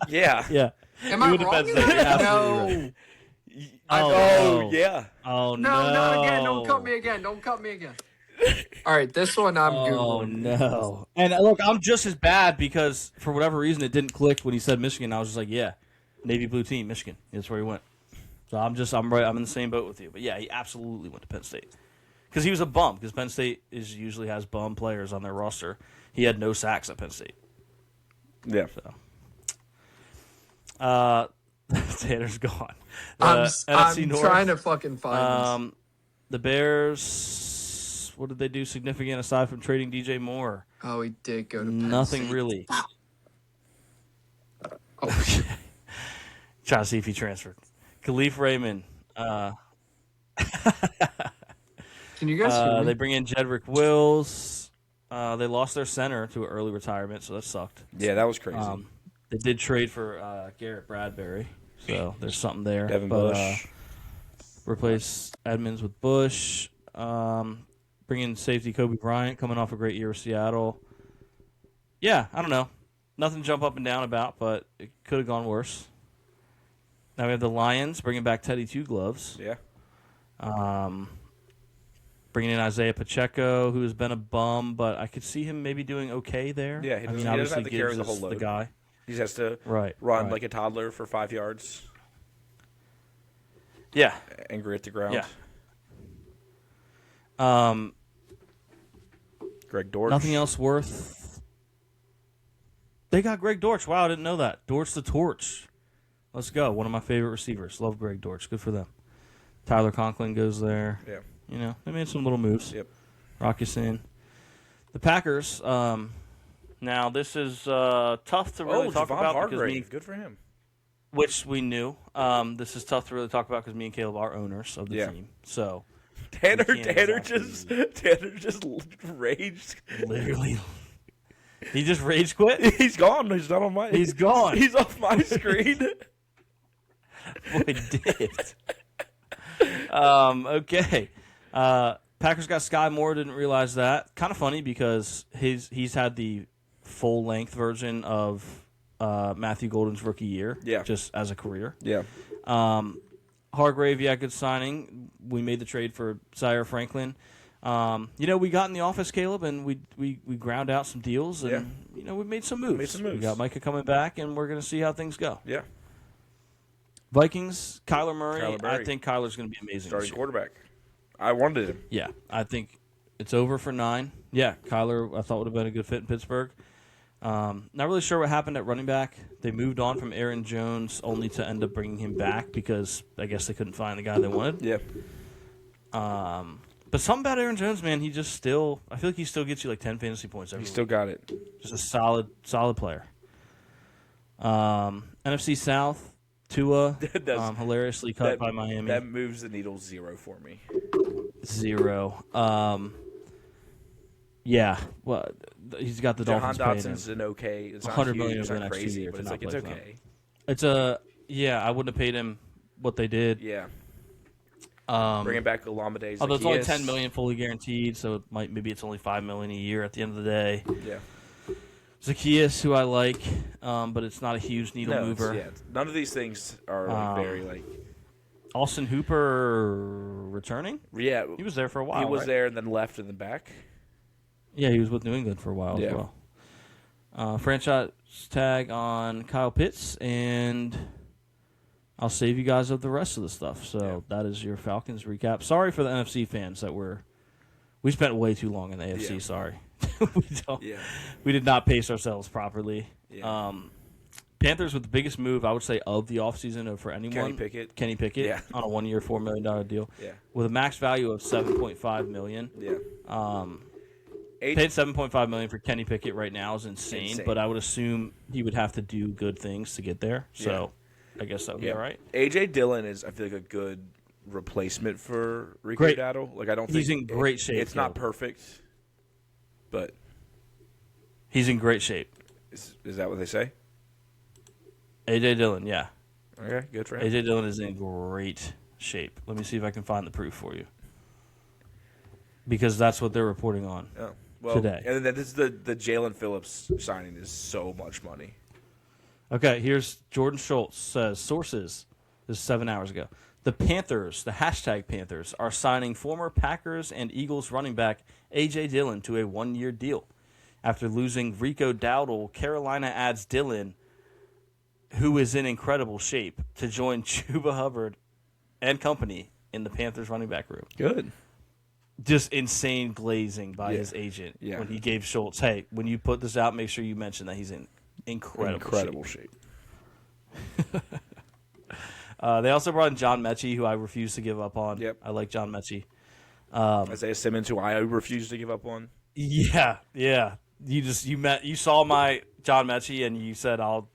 Yeah. Yeah. Am I wrong? No. Oh, yeah. Oh, no. No, not again. Don't cut me again. All right, this one I'm Googling. Oh, no. And look, I'm just as bad because for whatever reason it didn't click when he said Michigan. I was just like, yeah, Navy blue team, Michigan. That's where he went. So I'm in the same boat with you. But yeah, he absolutely went to Penn State. Because he was a bum, because Penn State usually has bum players on their roster. He had no sacks at Penn State. Yeah. So. Tanner's gone. I'm North, trying to fucking find this. The Bears, what did they do significant aside from trading DJ Moore? Oh, he did go to Penn Nothing State. really. Okay. Trying to see if he transferred. Khalif Raymond. Can you guys hear me? They bring in Jedrick Wills. They lost their center to an early retirement, so that sucked. Yeah, that was crazy. They did trade for Garrett Bradbury, so there's something there. Devin Bush. Replace Edmonds with Bush. Bring in safety Kobe Bryant, coming off a great year with Seattle. Yeah, I don't know. Nothing to jump up and down about, but it could have gone worse. Now we have the Lions bringing back Teddy Two Gloves. Yeah. Bringing in Isaiah Pacheco, who has been a bum, but I could see him maybe doing okay there. Yeah, he doesn't have to carry the whole load. The guy. He just has to run like a toddler for 5 yards. Yeah. Angry at the ground. Yeah. Greg Dortch. Nothing else worth. They got Greg Dortch. Wow, I didn't know that. Dortch the Torch. Let's go. One of my favorite receivers. Love Greg Dortch. Good for them. Tyler Conklin goes there. Yeah. You know, they made some little moves. Yep. Rockyson. The Packers. Now, this is tough to really talk about Hargrave. Good for him. Which we knew. This is tough to really talk about because me and Caleb are owners of the team. So Tanner just raged. Literally. He just rage quit? He's gone. He's not on my. He's gone. He's off my screen. Boy, did. Okay. Packers got Sky Moore. Didn't realize that. Kind of funny because he's had the full length version of Matthew Golden's rookie year. Yeah. Just as a career. Yeah. Hargrave, good signing. We made the trade for Zaire Franklin. We got in the office, Caleb, and we ground out some deals, and we made some moves. We got Micah coming back, and we're going to see how things go. Yeah. Vikings, Kyler Murray. I think Kyler's going to be amazing. Starting quarterback. I wanted him. Yeah, I think it's over for 9. Yeah, Kyler I thought would have been a good fit in Pittsburgh. Not really sure what happened at running back. They moved on from Aaron Jones only to end up bringing him back because I guess they couldn't find the guy they wanted. Yeah. But something about Aaron Jones, man, I feel like he still gets you like 10 fantasy points every week. He still got it. Just a solid player. NFC South, Tua, hilariously cut by Miami. That moves the needle 0 for me. 0. Yeah, well, he's got the Dolphins Jahan Dotson's an okay. It's not $100 huge, million it's over the not next crazy, 2 years. but it's like it's okay. It's I wouldn't have paid him what they did. Yeah. Bringing back Olamide. Although it's only $10 million fully guaranteed, so maybe it's only $5 million a year at the end of the day. Yeah. Zacchaeus, who I like, but it's not a huge needle mover. None of these things are very like. Austin Hooper returning? Yeah, he was there for a while. He was there and then left in the back. Yeah, he was with New England for a while as well. Franchise tag on Kyle Pitts, and I'll save you guys of the rest of the stuff. So that is your Falcons recap. Sorry for the NFC fans that we spent way too long in the AFC. Sorry, we did not pace ourselves properly. Yeah. Panthers with the biggest move, I would say, of the offseason for anyone. Kenny Pickett on a 1-year, $4 million deal with a max value of $7.5 million. Yeah. Paid $7.5 million for Kenny Pickett right now is insane, but I would assume he would have to do good things to get there. So I guess that would be all right. A.J. Dillon is, I feel like, a good replacement for Rico Dowdle. Like, I don't think he's in great shape. It's not perfect, but he's in great shape. Is that what they say? A.J. Dillon, yeah. Okay, good for him. A.J. Dillon is in great shape. Let me see if I can find the proof for you, because that's what they're reporting on today. And then this is the Jalen Phillips signing is so much money. Okay, here's Jordan Schultz says, sources, this is 7 hours ago. The Panthers, the hashtag Panthers, are signing former Packers and Eagles running back A.J. Dillon to a 1-year deal. After losing Rico Dowdle, Carolina adds Dillon, who is in incredible shape, to join Chuba Hubbard and company in the Panthers running back room. Good. Just insane glazing by his agent when he gave Schultz, hey, when you put this out, make sure you mention that he's in incredible shape. They also brought in John Mechie, who I refuse to give up on. Yep. I like John Mechie. Isaiah Simmons, who I refuse to give up on. Yeah. You saw my John Mechie and you said I'll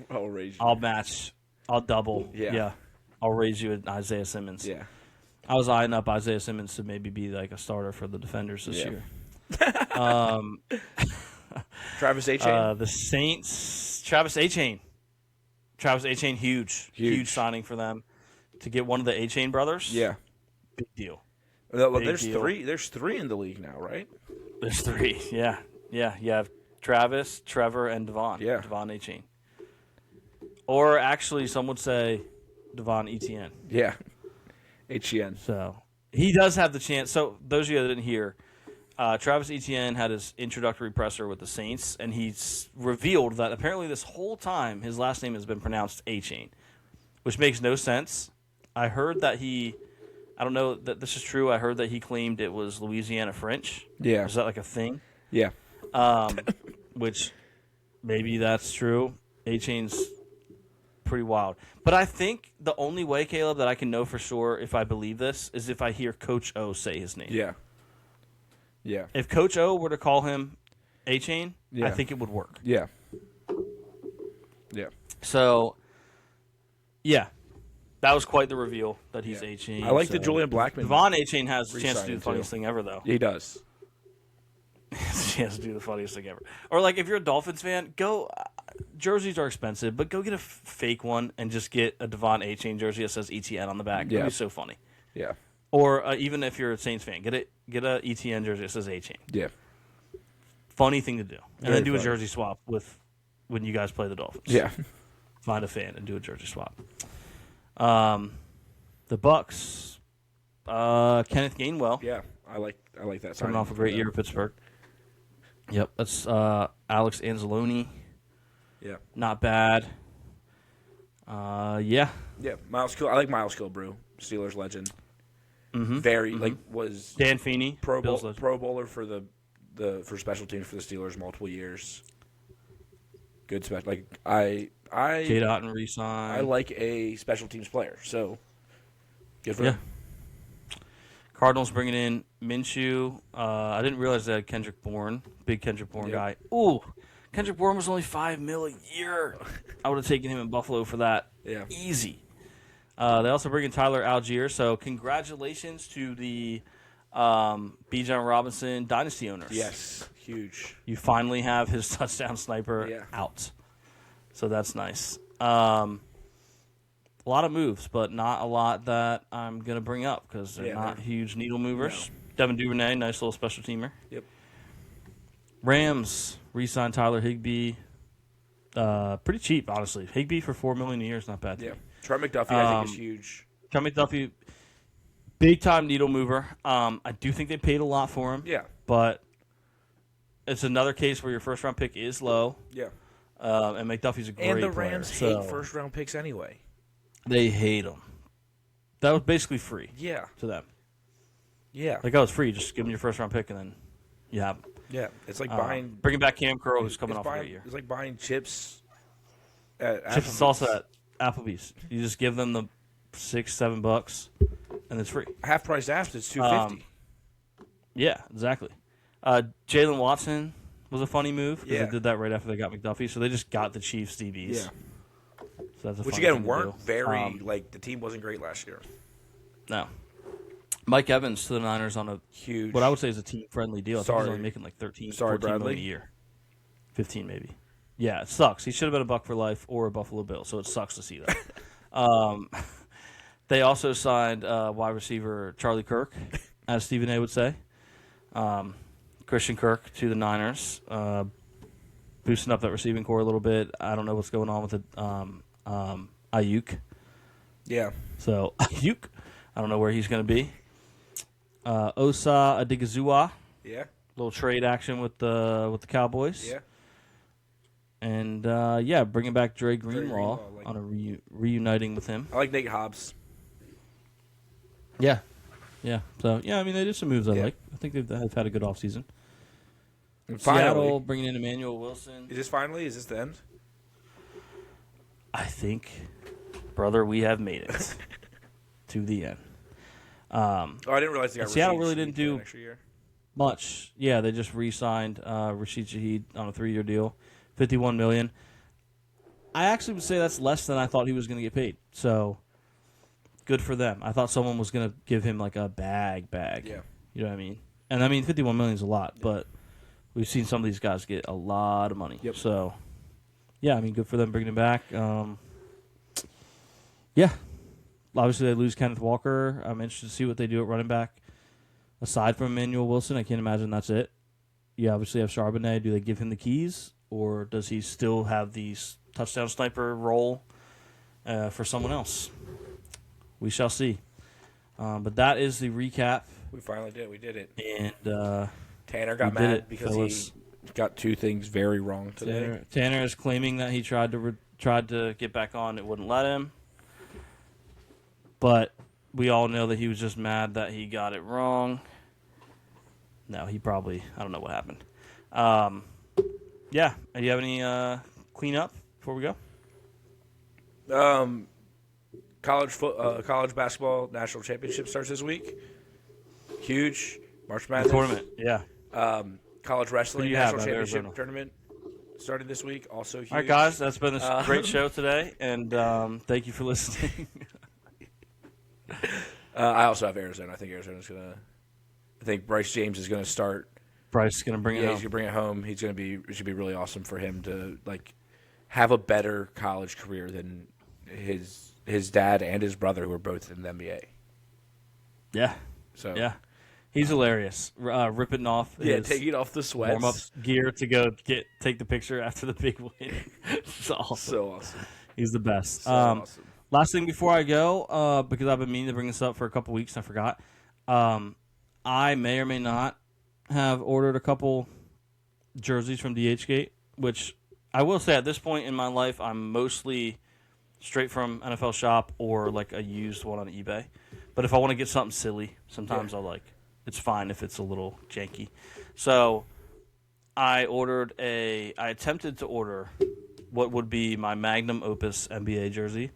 raise you. I'll match. I'll double. Yeah. I'll raise you at Isaiah Simmons. Yeah. I was eyeing up Isaiah Simmons to maybe be like a starter for the Defenders this year. Travis Etienne. The Saints. Travis Etienne, huge signing for them to get one of the Etienne brothers. Yeah, big deal. There's three in the league now, right? There's 3. Yeah. You have Travis, Trevor, and Devon. Yeah, Devon Etienne. Or actually, some would say Devon Etienne. Yeah, Etienne. So he does have the chance. So those of you that didn't hear, Travis Etienne had his introductory presser with the Saints, and he's revealed that apparently this whole time his last name has been pronounced Achane, which makes no sense. I heard that I don't know that this is true. I heard that he claimed it was Louisiana French. Yeah. Is that like a thing? Yeah. Which maybe that's true. A-Chain's pretty wild. But I think the only way, Caleb, that I can know for sure if I believe this is if I hear Coach O say his name. Yeah. Yeah. If Coach O were to call him A-Chain, yeah. I think it would work. Yeah. Yeah. So, yeah. That was quite the reveal that he's A-Chain. I like the Julian Blackmon. Devon A-Chain has a chance to do the funniest thing ever, though. He does. He has to do the funniest thing ever. Or, like, if you're a Dolphins fan, go jerseys are expensive, but go get a fake one and just get a Devon A-Chain jersey that says ETN on the back. Yeah. It'd be so funny. Yeah. Or even if you're a Saints fan, get a ETN jersey that says A-Chain. Yeah. Funny thing to do. And Very then do funny. a jersey swap with when you guys play the Dolphins. Yeah. Find a fan and do a jersey swap. The Bucks, Kenneth Gainwell. Yeah. I like that. Coming off a great year at Pittsburgh. Yep, that's Alex Anzalone. Yeah. Not bad. Yeah. Yeah. Miles I like Miles Kilbrew, Steelers legend. Mm-hmm. Very was Dan Feeney, Pro Bills legend. Bowler for for special teams for the Steelers multiple years. Good special. Like Jade Otten re-signed. I like a special teams player. So good for him. Cardinals bringing in Minshew. I didn't realize they had Kendrick Bourne, big Kendrick Bourne guy. Ooh, Kendrick Bourne was only $5 million a year. I would have taken him in Buffalo for that. Yeah, easy. They also bring in Tyler Algier. So congratulations to the Bijan Robinson dynasty owners. Yes, huge. You finally have his touchdown sniper out. So that's nice. A lot of moves, but not a lot that I'm going to bring up because they're not huge needle movers. No. Devin Duvernay, nice little special teamer. Yep. Rams re-signed Tyler Higbee. Pretty cheap, honestly. Higbee for $4 million a year is not bad. Yeah. Trent McDuffie, I think, is huge. Trent McDuffie, big-time needle mover. I do think they paid a lot for him. Yeah. But it's another case where your first-round pick is low. Yeah. And McDuffie's a great player. And the Rams hate first-round picks anyway. They hate them. That was basically free. Yeah. To them. Yeah. Like, that was free. Just give them your first-round pick, and then you have them. Yeah. It's like buying... Bringing back Cam Curl, who's coming off a great year. It's like buying chips at Chips and salsa at Applebee's. You just give them the $6-7, and it's free. Half-price apps, it's $2.50. Yeah, exactly. Jalen Watson was a funny move because they did that right after they got McDuffie, so they just got the Chiefs DBs. Yeah. So that's a Which funny again thing weren't to do. very the team wasn't great last year. No. Mike Evans to the Niners on a huge, what I would say is a team friendly deal. I think he's only making like 13, 14 million a year, 15 maybe. Yeah, it sucks. He should have been a Buck for life or a Buffalo Bill, so it sucks to see that. They also signed wide receiver Charlie Kirk, as Stephen A. would say. Christian Kirk to the Niners, boosting up that receiving core a little bit. I don't know what's going on with it. Ayuk. Yeah. So Ayuk, I don't know where he's going to be. Osa Adigizua. Yeah. Little trade action with the Cowboys. Yeah. And bringing back Dre Greenlaw on a reuniting with him. I like Nate Hobbs. Yeah. Yeah. So I mean they did some moves I like. I think they've had a good offseason. Seattle bringing in Emmanuel Wilson. Is this finally? Is this the end? I think, brother, we have made it to the end. I didn't realize they got Seattle really didn't do next year. much. Yeah, they just re-signed Rashid Shaheed on a 3-year deal, $51 million. I actually would say that's less than I thought he was going to get paid. So good for them. I thought someone was going to give him like a bag. Yeah. You know what I mean? And I mean, $51 million is a lot, but we've seen some of these guys get a lot of money. Yep. So, yeah, I mean, good for them bringing him back. Yeah. Obviously, they lose Kenneth Walker. I'm interested to see what they do at running back. Aside from Emmanuel Wilson, I can't imagine that's it. You obviously have Charbonnet. Do they give him the keys, or does he still have the touchdown sniper role for someone else? We shall see. But that is the recap. We finally did. We did it. And Tanner got mad because he got two things very wrong today. Tanner is claiming that he tried to get back on. It wouldn't let him. But we all know that he was just mad that he got it wrong. No, he probably, I don't know what happened. Yeah. Do you have any cleanup before we go? College basketball national championship starts this week. Huge. March Madness. Tournament, yeah. College wrestling national championship tournament started this week. Also huge. All right, guys. That's been a great show today, and thank you for listening. I also have Arizona. I think Arizona's going to – I think Bryce James is going to start. Bryce is going to bring it home. He's going to bring it home. He's going to be – it should be really awesome for him to, like, have a better college career than his dad and his brother, who are both in the NBA. Yeah. So yeah. He's hilarious. Ripping off taking off the sweats. Warm-up gear to go take the picture after the big win. It's awesome. So awesome. He's the best. So awesome. Last thing before I go, because I've been meaning to bring this up for a couple weeks and I forgot, I may or may not have ordered a couple jerseys from DHgate, which I will say at this point in my life, I'm mostly straight from NFL Shop or like a used one on eBay. But if I want to get something silly, sometimes I'll it's fine if it's a little janky. So I attempted to order what would be my magnum opus NBA jersey.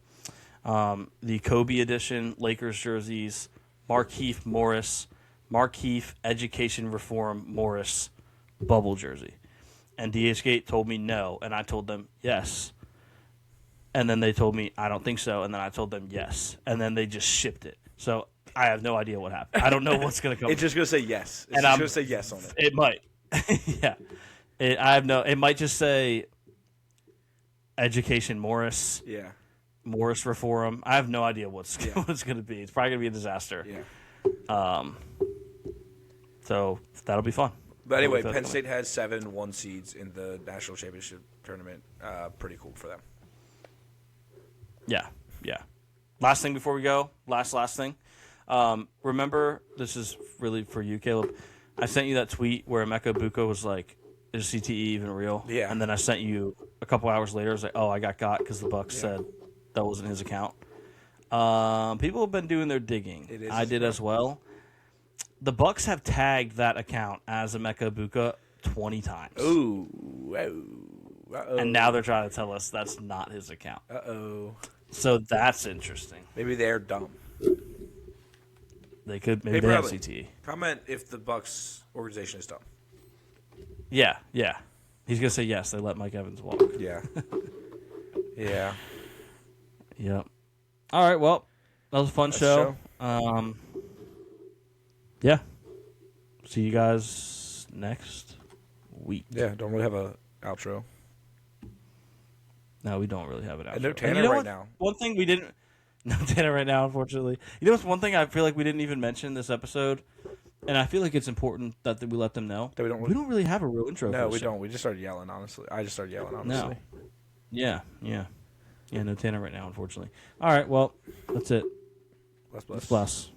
The Kobe edition Lakers jerseys, Markieff Morris, Markieff Education Reform Morris bubble jersey. And DHgate told me no, and I told them yes. And then they told me, I don't think so, and then I told them yes. And then they just shipped it. So I have no idea what happened. I don't know what's going to come. It's just going to say yes. It's just going to say yes on it. It might. Yeah. It might just say Education Morris. Yeah. Morris Reform. I have no idea what's going to be. It's probably going to be a disaster. Yeah. So that'll be fun. But anyway, Penn State has 7 1 seeds in the national championship tournament. Pretty cool for them. Yeah. Yeah. Last thing before we go. Last thing. Remember, this is really for you, Caleb. I sent you that tweet where Emeka Buka was like, "Is CTE even real?" Yeah. And then I sent you a couple hours later. I was like, "Oh, I got because the Bucks said that wasn't his account." People have been doing their digging. I did as well. The Bucks have tagged that account as Emeka Buka 20 times. Ooh. And now they're trying to tell us that's not his account. Uh-oh. So that's interesting. Maybe they're dumb. They could. Maybe they have CTE. Comment if the Bucks organization is dumb. Yeah. He's going to say yes. They let Mike Evans walk. Yeah. Yeah. Yep. All right. Well, that was a fun show. Yeah. See you guys next week. Yeah. Don't really have a outro. No, we don't really have an outro. No Tanner now. One thing we didn't. No Tanner right now, unfortunately. You know what's one thing I feel like we didn't even mention this episode, and I feel like it's important that we let them know. That we don't really have a real intro. No, we don't. We just started yelling. Honestly, I just started yelling. Honestly. No. Yeah. No Tanner right now, unfortunately. All right. Well, that's it. Bless. Bless.